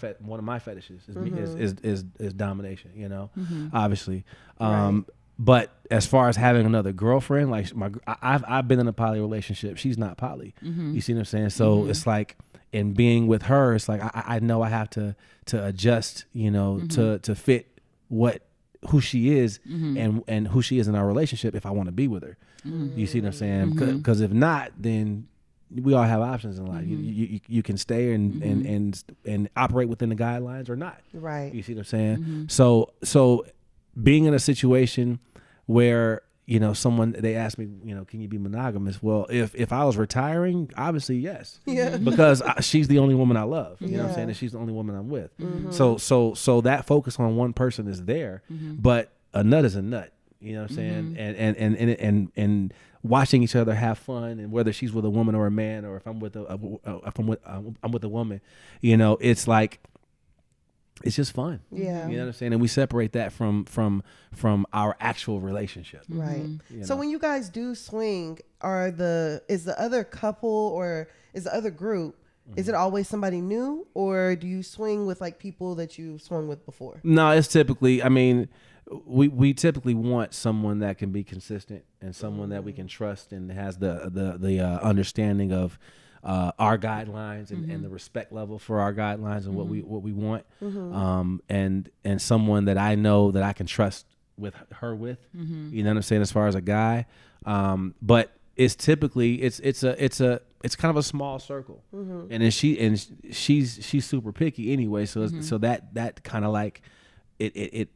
fetishes is domination. You know, obviously. Right. But as far as having another girlfriend, like I've been in a poly relationship. She's not poly. You see what I'm saying? So it's like, in being with her, it's like I know I have to adjust, you know, to fit who she is and who she is in our relationship if I want to be with her. You see what I'm saying? Because if not, then we all have options in life. You can stay and operate within the guidelines or not. Right. You see what I'm saying? So being in a situation where, you know, they ask me, you know, can you be monogamous? Well, if I was retiring, obviously yes. Yeah. Because she's the only woman I love. You know what I'm saying? And she's the only woman I'm with. So that focus on one person is there, but a nut is a nut. You know what I'm saying? And watching each other have fun, and whether she's with a woman or a man, or if I'm with I'm with a woman, you know, it's like, it's just fun. Yeah. You know what I'm saying? And we separate that from our actual relationship. Right. You So know? when you guys do swing, is the other couple or is the other group, is it always somebody new, or do you swing with like people that you swung with before? No, it's typically, I mean, we typically want someone that can be consistent and someone that we can trust and has the understanding of our guidelines and the respect level for our guidelines and what we want, and someone that I know that I can trust with her with, you know what I'm saying, as far as a guy, but it's typically it's kind of a small circle, and then she's super picky anyway, so so that kind of like it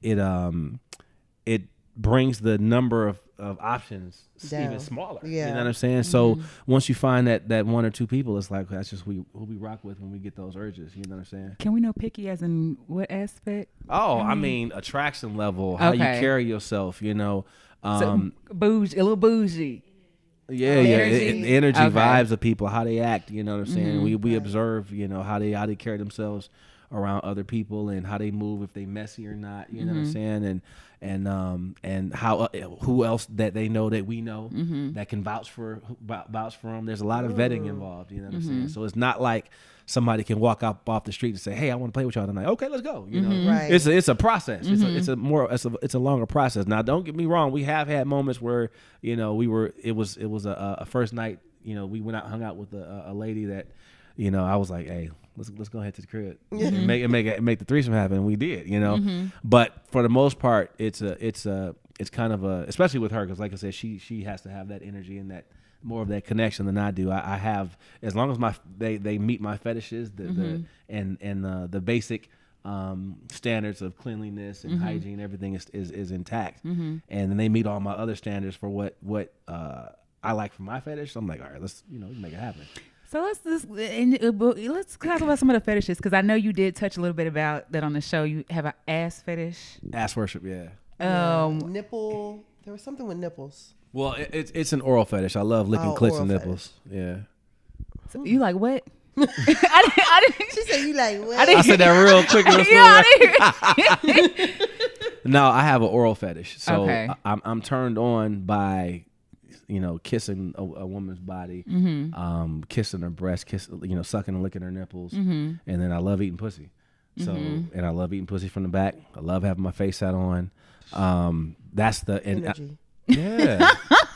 brings the number of options even smaller. Yeah. You know what I'm saying? So once you find that one or two people, it's like, that's just who we rock with when we get those urges. You know what I'm saying? Can we know picky as in what aspect? Oh, I mean attraction level, how you carry yourself, you know. So, bougie, a little bougie. Yeah, energy vibes of people, how they act, you know what I'm saying? We observe, you know, how they carry themselves around other people and how they move, if they messy or not, you know what I'm saying? And how who else that they know that we know that can vouch for them. There's a lot of vetting involved, you know what I'm saying? So it's not like somebody can walk up off the street and say, "Hey, I want to play with y'all." And I'm like, "Okay, let's go." You know, Right. it's a process. It's a longer process. Now, don't get me wrong. We have had moments where, you know, it was a first night. You know, we went out, hung out with a lady that, you know, I was like, "Hey, let's go ahead to the crib and make the threesome happen." And we did, you know. But for the most part, it's kind of especially with her, because like I said, she has to have that energy and that more of that connection than I do. I have, as long as they meet my fetishes, the basic standards of cleanliness and hygiene, everything is intact, and then they meet all my other standards for what I like for my fetish. So I'm like, all right, let's make it happen. So let's talk about some of the fetishes, because I know you did touch a little bit about that on the show. You have an ass fetish. Ass worship, yeah. Nipple. There was something with nipples. Well, it's an oral fetish. I love licking clits and nipples. Fetish. Yeah. So you like what? I didn't. She said you like what? I said that real quick. No, I have an oral fetish. So okay. I'm turned on by, you know, kissing a woman's body, kissing her breast, sucking and licking her nipples, and then I love eating pussy. So and I love eating pussy from the back. I love having my face out on. That's the energy. Yeah,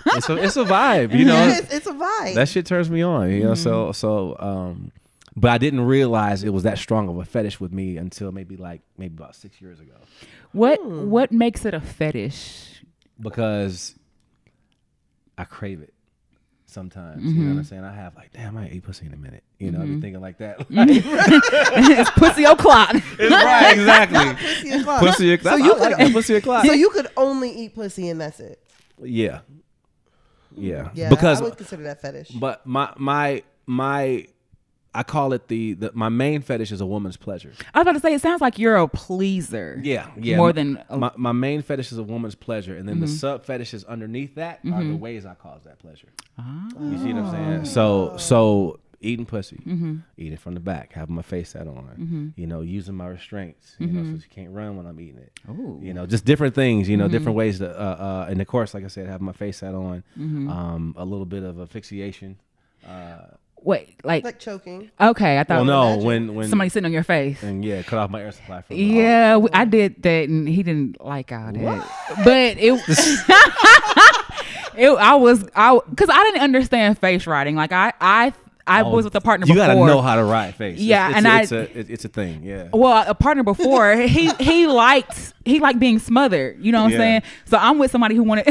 it's a vibe, you know. It's a vibe. That shit turns me on, you know. So but I didn't realize it was that strong of a fetish with me until maybe about 6 years ago. What makes it a fetish? Because I crave it. sometimes. You know what I'm saying? I have like, damn, I ain't ate pussy in a minute. You know, I be thinking like that. It's pussy o'clock. It's right, exactly. Pussy o'clock. Pussy o'clock. So you I like could- that, pussy o'clock. So you could only eat pussy and that's it. Yeah. Yeah. Yeah, Because I would consider that fetish. but my I call it my main fetish is a woman's pleasure. I was about to say, it sounds like you're a pleaser. Yeah. More than my main fetish is a woman's pleasure, and then the sub fetishes underneath that are the ways I cause that pleasure. You see what I'm saying? So eating pussy, eating from the back, having my face set on, you know, using my restraints, you know, so she can't run when I'm eating it. Ooh. You know, just different things, you know, different ways to, and of course, like I said, having my face set on, a little bit of asphyxiation. Wait, Like choking. okay, I thought. Well, no, when somebody sitting on your face. and yeah, cut off my air supply from Yeah, I did that, and he didn't like all that. But it, because I didn't understand face writing. Like I was with a partner You before. gotta know how to write face. Yeah, it's a thing. Yeah. Well, a partner before he liked being smothered. You know what I'm Yeah. saying? So I'm with somebody who wanted.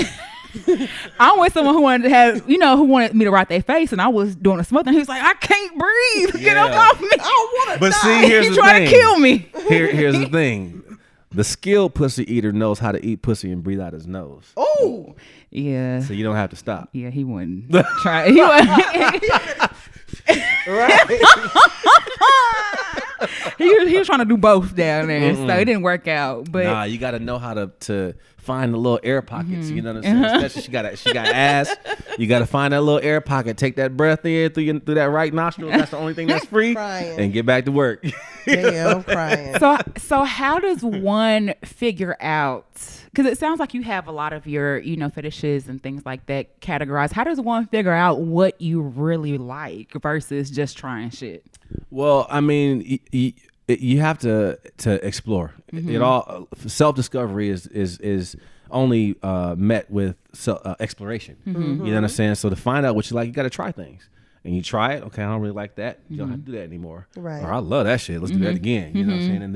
I'm with someone who wanted to have, who wanted me to write their face, and I was doing a smother. And he was like, "I can't breathe. Get up Yeah. off me. I don't want to But die." see, here's He the tried thing. to kill me. Here's the thing. The skilled pussy eater knows how to eat pussy and breathe out his nose. Oh, Yeah. So you don't have to stop. Yeah, he wouldn't try. He wouldn't. he was trying to do both down there, so it didn't work out. But Nah, you got to know how to find the little air pockets. You know what I'm saying? Especially she got ass. You got to find that little air pocket. Take that breath in through that right nostril. That's the only thing that's free. Crying. And get back to work. damn, I'm crying. so how does one figure out? Because it sounds like you have a lot of your fetishes and things like that categorized. How does one figure out what you really like versus just trying shit? Well, I mean, you have to explore. It all self-discovery is only met with exploration. You know what I'm saying? So to find out what you like, you got to try things. And you try it, okay, I don't really like that. You don't have to do that anymore. Right. Or I love that shit. Let's do that again. You know what I'm saying? And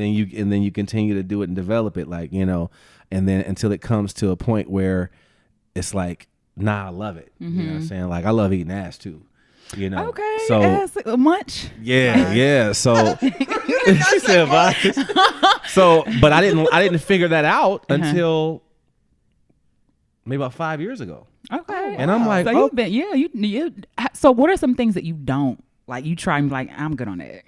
then you continue to do it and develop it, and then until it comes to a point where it's like, nah, I love it. You know what I'm saying? Like I love eating ass too. Okay. So ass, much. yeah. So she said, "Bye." So, but I didn't figure that out until maybe about 5 years ago. Okay. And I'm like, so you've been, you. So what are some things that you don't like? You try and be like, I'm good on that.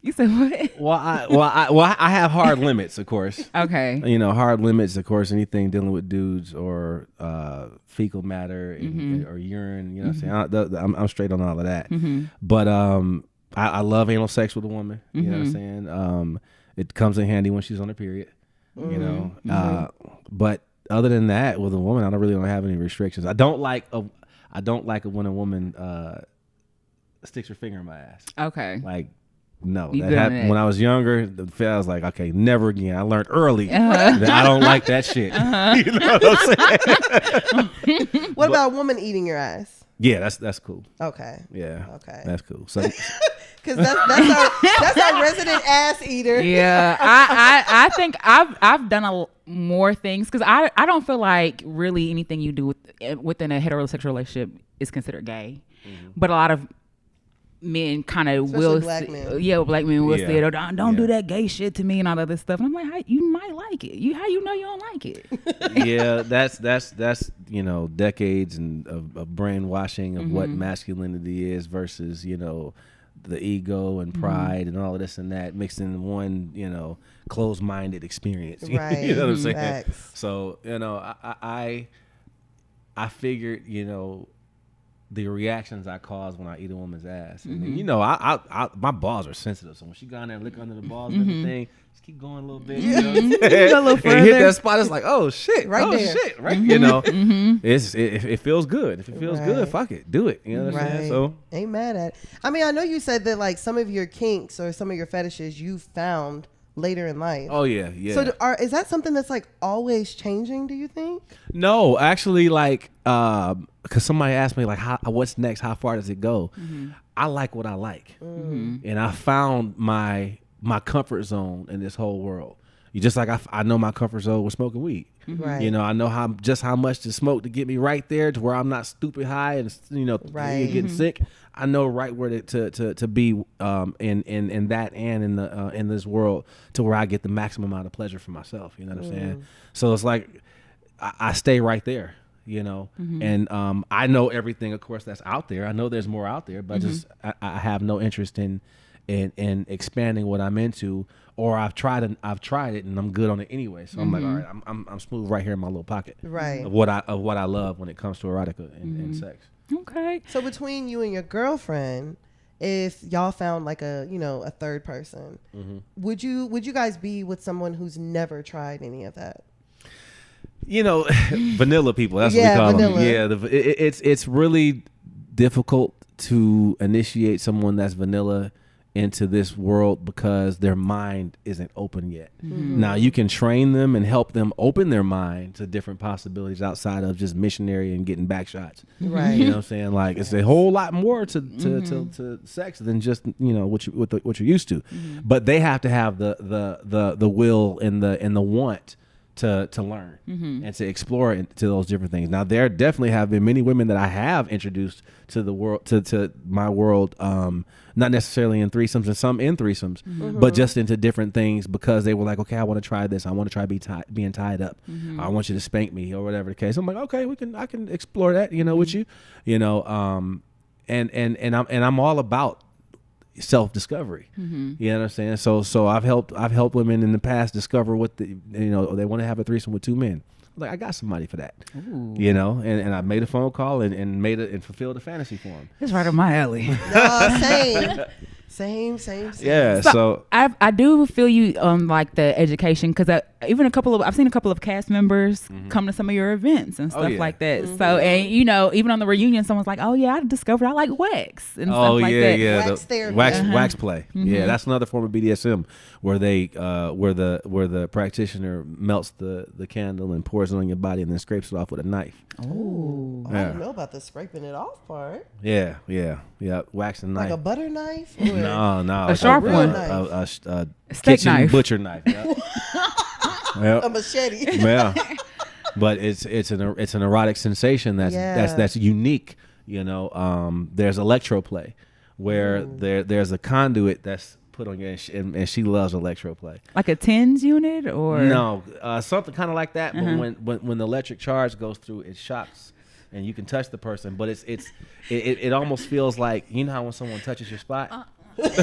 You said what? Well, I have hard limits, of course. Okay. Hard limits, of course. Anything dealing with dudes or fecal matter or urine. You know what I'm saying? I'm straight on all of that. But I love anal sex with a woman. You know what I'm saying? It comes in handy when she's on her period. But other than that, with a woman, I don't have any restrictions. I don't like it when a woman sticks her finger in my ass. Okay. Like, no, You that good on happened that? when I was younger. I was like, okay, never again. I learned early that I don't like that shit. You know what I'm saying? What about a woman eating your ass? Yeah, that's cool. Okay. Yeah, Okay. that's cool. So Because that's our resident ass eater. Yeah, I think I've done more things because I don't feel like really anything you do within a heterosexual relationship is considered gay, but a lot of men kind of will, black men. black men will Yeah. say, "Oh, don't do that gay shit to me" and all that other stuff. And I'm like, you might like it. How you know you don't like it? yeah, that's decades of brainwashing of what masculinity is versus the ego and pride and all of this and that mixed in one closed-minded experience. Right. You know what I'm saying? Facts. So I figured the reactions I cause when I eat a woman's ass. And then, I my balls are sensitive. So when she go in there and lick under the balls and everything, just keep going a little bit. You know what I'm saying? Go a little And hit further. that spot, it's like, oh shit, Right oh there. shit, right? It feels good. If it feels good, Right. fuck it, do it. You know what I'm saying? So Ain't mad at it. I mean, I know you said that like some of your kinks or some of your fetishes you found later in life. oh yeah. So is that something that's like always changing, do you think? No, actually, like, because somebody asked me like, what's next? How far does it go? I like what I like, and I found my comfort zone in this whole world. You just like I know my comfort zone with smoking weed. Right. You know, I know how much to smoke to get me right there to where I'm not stupid high and getting sick. I know right where to be in that and in this world to where I get the maximum amount of pleasure for myself. You know what I'm saying? So it's like I stay right there. You know, and I know everything, of course, that's out there. I know there's more out there, but I have no interest in expanding what I'm into, or I've tried it and I'm good on it anyway. So I'm like, all right, I'm smooth right here in my little pocket. Right. Of what I love when it comes to erotica and sex. Okay. So between you and your girlfriend, if y'all found like a third person, would you guys be with someone who's never tried any of that? You know, vanilla people. That's what we call vanilla. them. Yeah, it's really difficult to initiate someone that's vanilla into this world because their mind isn't open yet. Now you can train them and help them open their mind to different possibilities outside of just missionary and getting back shots. Right. You know what I'm saying? Like it's a whole lot more to sex than just what you're used to. But they have to have the will and the want to learn and to explore into those different things. Now there definitely have been many women that I have introduced to the world, to my world, not necessarily in threesomes and some in threesomes, but just into different things because they were like, okay, I want to try this. I want to try being tied up. I want you to spank me or whatever the case. I'm like, okay, I can explore that, with you, and I'm all about self-discovery. You know what I'm saying? So I've helped women in the past discover what they want to have a threesome with two men. Like I got somebody for that. Ooh. And I made a phone call and fulfilled a fantasy for them. It's right up my alley. No, same. Yeah. So I do feel you on like the education because I've seen a couple of cast members come to some of your events and stuff like that. So and even on the reunion, someone's like, "Oh yeah, I discovered I like wax and stuff like that." Yeah, wax therapy. Wax play. Yeah, that's another form of BDSM where they where the practitioner melts the candle and pours it on your body and then scrapes it off with a knife. Oh, yeah. I don't know about the scraping it off part. Yeah. Wax and knife. Like a butter knife? No. A sharp one. A steak kitchen knife. butcher knife. Yep. A machete. Yeah. But it's an erotic sensation that's unique. There's electroplay where there's a conduit that's put on you, and she loves electroplay. Like a TENS unit or no, something kind of like that. But when the electric charge goes through, it shocks. And you can touch the person, but it almost feels like how when someone touches your spot, it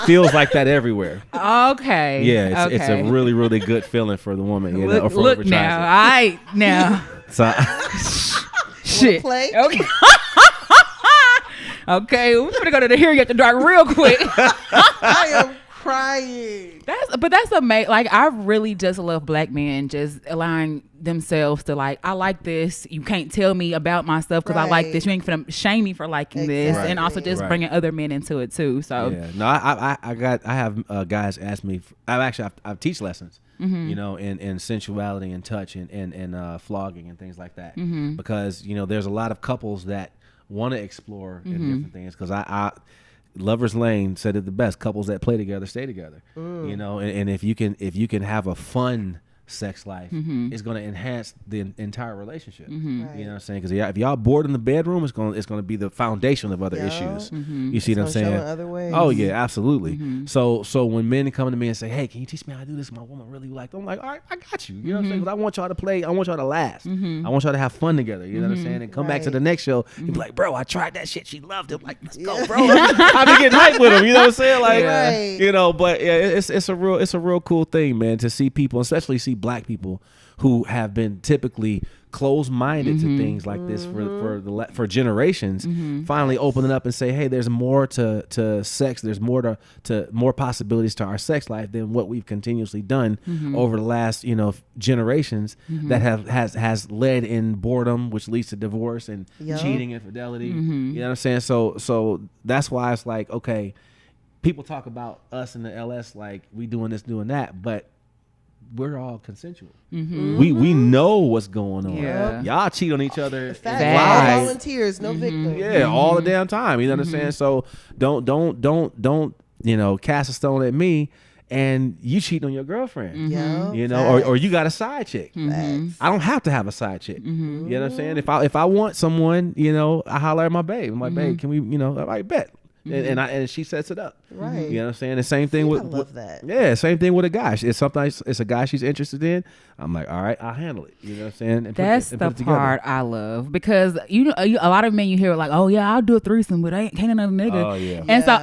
feels like that everywhere. Okay. Yeah, it's a really really good feeling for the woman. Look now, So shit. Play? Okay. Okay, we're gonna go to the hearing at the dark real quick. I am crying. That's amazing. Like I really just love black men just allowing themselves to like, I like this. You can't tell me about myself because I like this. You ain't gonna shame me for liking this, and also just bringing other men into it too. So yeah, no, I have guys ask me. I teach lessons. In sensuality and touch and flogging and things like that. Because there's a lot of couples that want to explore in different things. Because I Lover's Lane said it the best: couples that play together stay together. And if you can have a fun sex life, it's going to enhance the entire relationship. Right. You know what I'm saying? Because if y'all bored in the bedroom, it's going to be the foundation of other issues. You see what I'm saying? Show in other ways. Oh yeah, absolutely. So when men come to me and say, "Hey, can you teach me how to do this?" My woman really like. I'm like, "All right, I got you." You know what I'm saying? Because I want y'all to play. I want y'all to last. I want y'all to have fun together. You know what I'm saying? And come back to the next show and be like, "Bro, I tried that shit. She loved it." Like, let's go, bro. I've been getting hyped with him. You know what I'm saying? Like, But yeah, it's a real cool thing, man, to see people, especially see black people who have been typically closed-minded to things like this for generations, finally opening up and say, hey, there's more to sex, there's more to more possibilities to our sex life than what we've continuously done over the last generations that has led in boredom, which leads to divorce and cheating, infidelity. You know what I'm saying? So that's why it's like, okay, people talk about us in the LS like we doing this, doing that, but we're all consensual. We know what's going on. Yeah. Y'all cheat on each other. Volunteers, no victims. Yeah, all the damn time. You know what I'm saying? So don't cast a stone at me, and you cheating on your girlfriend. Yeah. You know, or you got a side chick. Facts. I don't have to have a side chick. You know what I'm saying? If I want someone, I holler at my babe. I'm like, babe, can we, I bet. And she sets it up. Right. You know what I'm saying? The same thing with. I love that. Yeah, same thing with a guy. It's sometimes it's a guy she's interested in. I'm like, all right, I'll handle it. You know what I'm saying? And That's the part I love, because a lot of men you hear like, oh yeah, I'll do a threesome, but I can't another nigga. Oh yeah. And so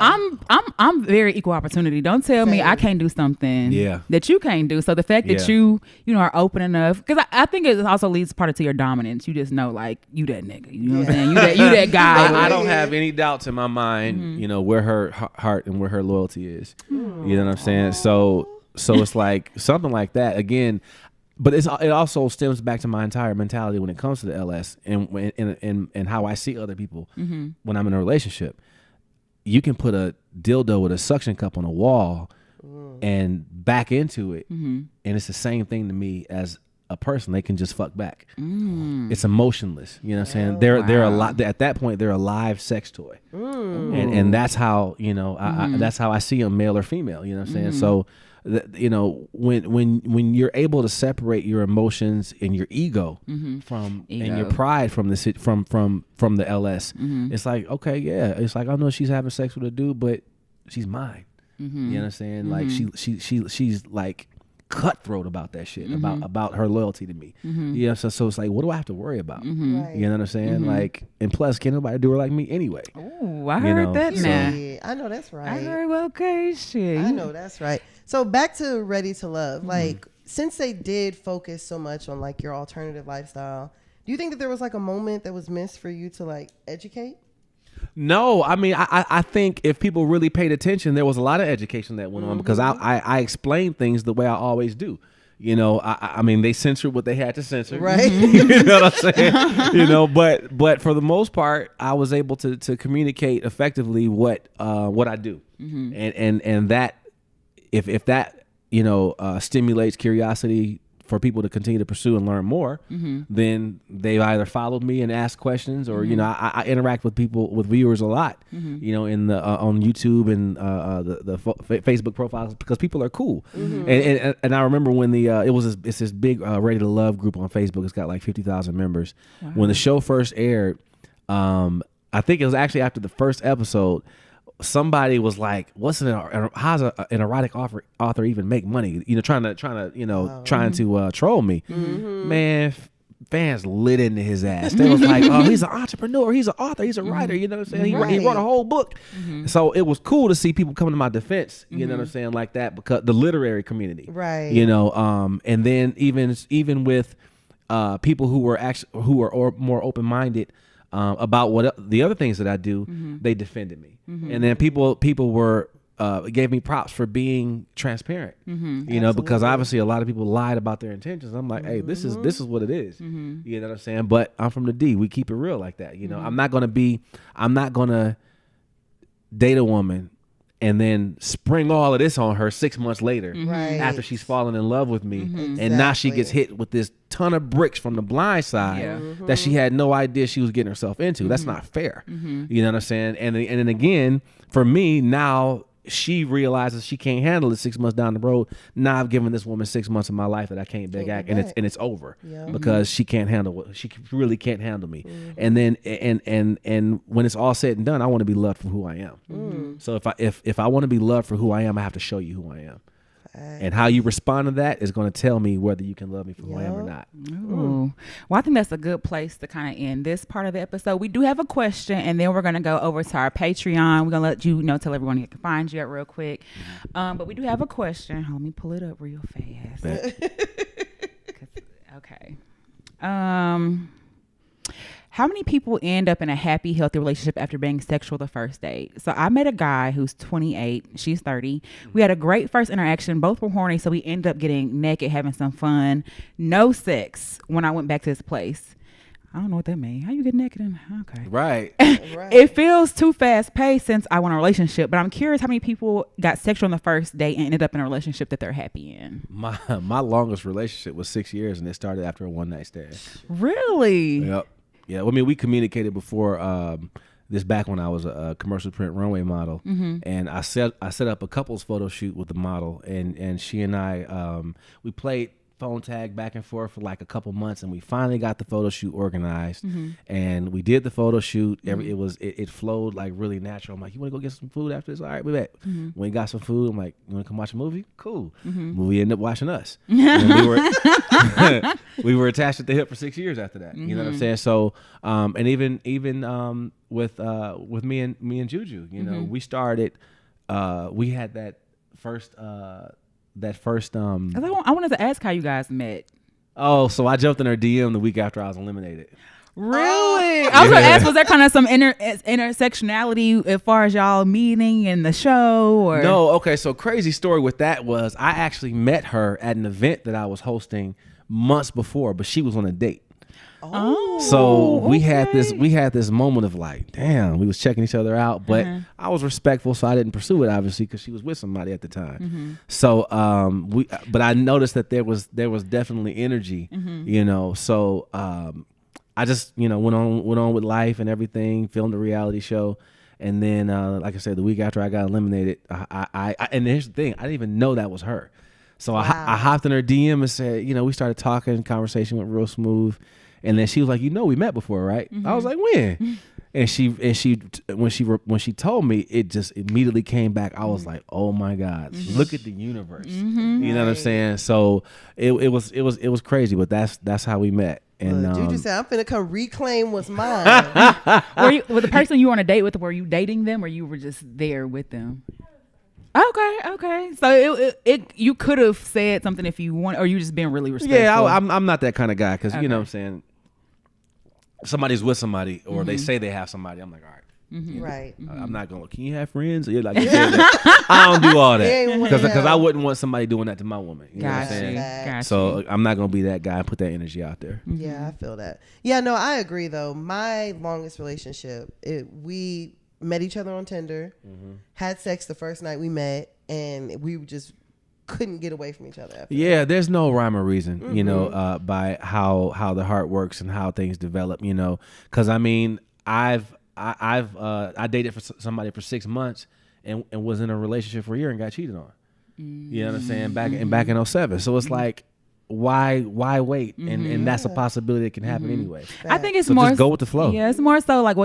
I'm very equal opportunity. Don't tell me I can't do something that you can't do. So the fact that you are open enough, because I think it also leads part of to your dominance. You just know like you that nigga. You know what I'm saying? You that guy. I don't have any doubts in my mind. Where her heart and where her loyalty is. You know what I'm saying? So it's like something like that again. But it also stems back to my entire mentality when it comes to the LS and how I see other people when I'm in a relationship. You can put a dildo with a suction cup on a wall and back into it, and it's the same thing to me as a person. They can just fuck back. It's emotionless. You know what I'm saying? They're a lot at that point. They're a live sex toy, and that's how that's how I see them, male or female. You know what I'm saying? So. When you're able to separate your emotions and your ego from and your pride from the LS, it's like, okay, yeah, it's like, I know she's having sex with a dude, but she's mine. You know what I'm saying? Like she's like cutthroat about that shit, about her loyalty to me. Yeah, so it's like, what do I have to worry about? You know what I'm saying? Like, and plus, can't nobody do her like me anyway. Oh, I heard that now. I know that's right. I heard, well, okay, shit. I know that's right. So back to Ready to Love. Like, since they did focus so much on like your alternative lifestyle, do you think that there was like a moment that was missed for you to like educate? No, I mean, I think if people really paid attention, there was a lot of education that went on, because I explained things the way I always do. I mean, they censored what they had to censor, right? You know what I'm saying? But for the most part, I was able to communicate effectively what I do, and that if that stimulates curiosity for people to continue to pursue and learn more, then they've either followed me and asked questions, or I interact with viewers a lot, in the on YouTube and the Facebook profiles, because people are cool. And I remember when it's this big Ready to Love group on Facebook. It's got like 50,000 members. Wow. When the show first aired, I think it was actually after the first episode. Somebody was like, how's an erotic author even make money? Trying to troll me. Man, fans lit into his ass. They was like, oh, he's an entrepreneur, he's an author, he's a writer. You know what I'm saying? He wrote a whole book. So it was cool to see people coming to my defense. You know what I'm saying? Like that, because the literary community, right? And then even with people who are more open minded. About what the other things that I do, they defended me, and then people were gave me props for being transparent, because obviously a lot of people lied about their intentions. I'm like, hey, this is what it is, you know what I'm saying? But I'm from the D. We keep it real like that, I'm not gonna date a woman and then spring all of this on her 6 months later, after she's fallen in love with me, and now she gets hit with this ton of bricks from the blind side that she had no idea she was getting herself into. That's not fair. You know what I'm saying? And then again, for me, now she realizes she can't handle it 6 months down the road. Now I've given this woman 6 months of my life that I can't beg back, and it's over because she can't handle she really can't handle me. And then and when it's all said and done, I want to be loved for who I am. So if I want to be loved for who I am, I have to show you who I am. And how you respond to that is going to tell me whether you can love me for who I am or not. Ooh. Well, I think that's a good place to kind of end this part of the episode. We do have a question, and then we're going to go over to our Patreon. We're going to let you tell everyone you can find you at real quick. But we do have a question. Let me pull it up real fast. Okay. How many people end up in a happy, healthy relationship after being sexual the first date? So I met a guy who's 28. She's 30. We had a great first interaction. Both were horny, so we ended up getting naked, having some fun. No sex when I went back to his place. I don't know what that means. How you get naked? Okay. Right. It feels too fast paced since I want a relationship, but I'm curious how many people got sexual on the first date and ended up in a relationship that they're happy in. My longest relationship was 6 years, and it started after a one night stand. Really? Yep. Yeah, I mean, we communicated before This back when I was a commercial print runway model, and I set up a couples photo shoot with the model, and she and I we played phone tag back and forth for like a couple months, and we finally got the photo shoot organized, and we did the photo shoot. It flowed like really natural. I'm like, you want to go get some food after this? All right, we back. When we got some food, I'm like, you want to come watch a movie? Cool. Movie ended up watching us. And we were attached at the hip for 6 years after that. You know what I'm saying? So and even with me and Juju, you know, we started. We had that first. I wanted to ask how you guys met. Oh, so I jumped in her DM the week after I was eliminated. Really? I was going to ask, was there kind of some intersectionality as far as y'all meeting in the show? Or No. Okay. So crazy story with that was I actually met her at an event that I was hosting months before, but she was on a date. Oh, so we had this moment of like, damn, we was checking each other out, but I was respectful, so I didn't pursue it obviously because she was with somebody at the time. So but I noticed that there was definitely energy, you know. So I just went on with life and everything, filmed a reality show, and then like I said, the week after I got eliminated, I and here's the thing, I didn't even know that was her. So I hopped in her DM and said, we started talking, conversation went real smooth. And then she was like, we met before, right? I was like, when? And she when she told me, it just immediately came back. I was like, oh my God, look at the universe. You know what I'm saying? So it was crazy, but that's how we met. And Juju said, I'm finna come reclaim what's mine. Was the person you were on a date with, were you dating them or you were just there with them? Okay. So you could have said something if you want, or you just being really respectful. Yeah, I'm not that kind of guy because you know what I'm saying. Somebody's with somebody, or they say they have somebody. I'm like, all right, right. I'm not gonna. Can you have friends? You're like, I don't do all that because I wouldn't want somebody doing that to my woman. You know what I'm saying? So I'm not gonna be that guy and put that energy out there. Yeah, I feel that. Yeah, no, I agree though. My longest relationship, we met each other on Tinder, had sex the first night we met, and we just couldn't get away from each other after that. There's no rhyme or reason, by how the heart works and how things develop, because I mean, I dated for somebody for 6 months and was in a relationship for a year and got cheated on. You know what I'm saying? Back in 07. So it's like, why wait? And that's a possibility that can happen anyway. I think it's so more just go with the flow. Yeah, it's more so like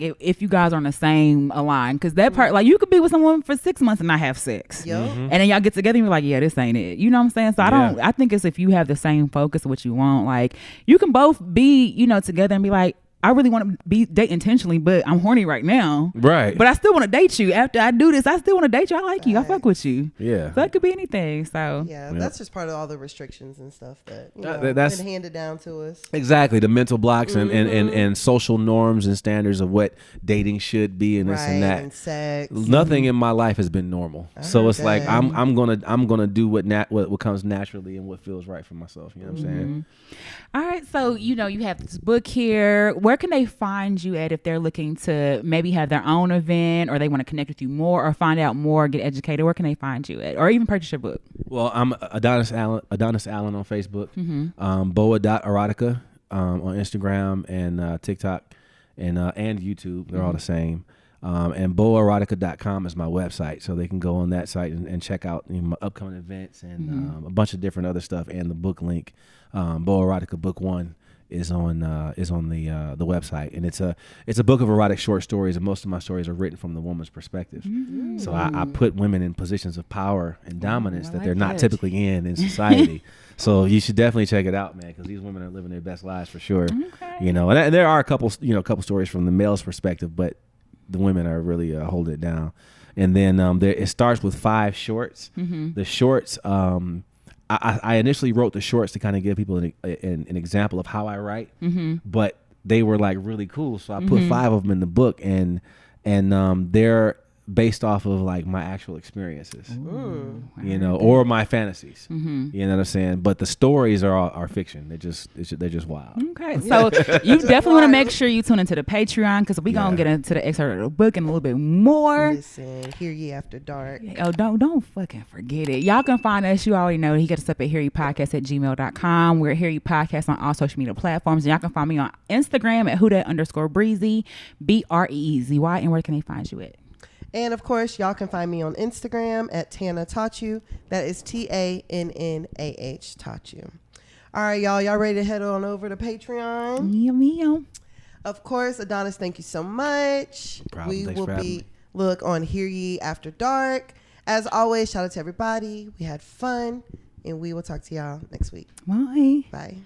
if you guys are on the same line, because that part, like, you could be with someone for 6 months and not have sex, and then y'all get together and you're like, yeah, this ain't it. You know what I'm saying? So I think it's if you have the same focus of what you want, like you can both be together and be like, I really want to be date intentionally, but I'm horny right now. Right. But I still want to date you. After I do this, I still want to date you. I like you. I fuck with you. Yeah. So that could be anything. So that's just part of all the restrictions and stuff that that's been handed down to us. Exactly. The mental blocks and social norms and standards of what dating should be and this and that. And sex. Nothing in my life has been normal. So it's like I'm gonna do what comes naturally and what feels right for myself. You know what I'm saying? All right. So you have this book here. Where can they find you at if they're looking to maybe have their own event, or they want to connect with you more or find out more, get educated? Where can they find you at, or even purchase your book? Well, I'm Adonis Allen on Facebook, BOA.erotica on Instagram and TikTok and YouTube. They're all the same. And BOAerotica.com is my website, so they can go on that site and check out my upcoming events and a bunch of different other stuff, and the book link. BOA Erotica Book 1 is on the website, and it's a book of erotic short stories, and most of my stories are written from the woman's perspective. So I put women in positions of power and dominance that they're not typically in society. So you should definitely check it out, man, because these women are living their best lives for sure. Okay. And there are a couple stories from the male's perspective, but the women are really holding it down. And then it starts with 5 shorts. The shorts. I initially wrote the shorts to kind of give people an example of how I write, but they were like really cool. So I put 5 of them in the book, and they're based off of like my actual experiences, Ooh, you know, or my fantasies. You know what I'm saying? But the stories are fiction. They're just wild. Okay, so you definitely want to make sure you tune into the Patreon because we gonna get into the excerpt of the book in a little bit more. Listen, Hear Ye After Dark. Oh, don't fucking forget it. Y'all can find us. You already know. He gets us up at hearypodcast@gmail.com. We're at Hear You Podcast on all social media platforms. And y'all can find me on Instagram at @huda_breezy, BREEZY. And where can they find you at? And of course, y'all can find me on Instagram at Tana Taught You. That is TANNAH Taught You. All right, y'all ready to head on over to Patreon? Meow. Of course, Adonis, thank you so much. We Thanks will for having be me. look on Hear Ye After Dark. As always, shout out to everybody. We had fun, and we will talk to y'all next week. Bye. Bye.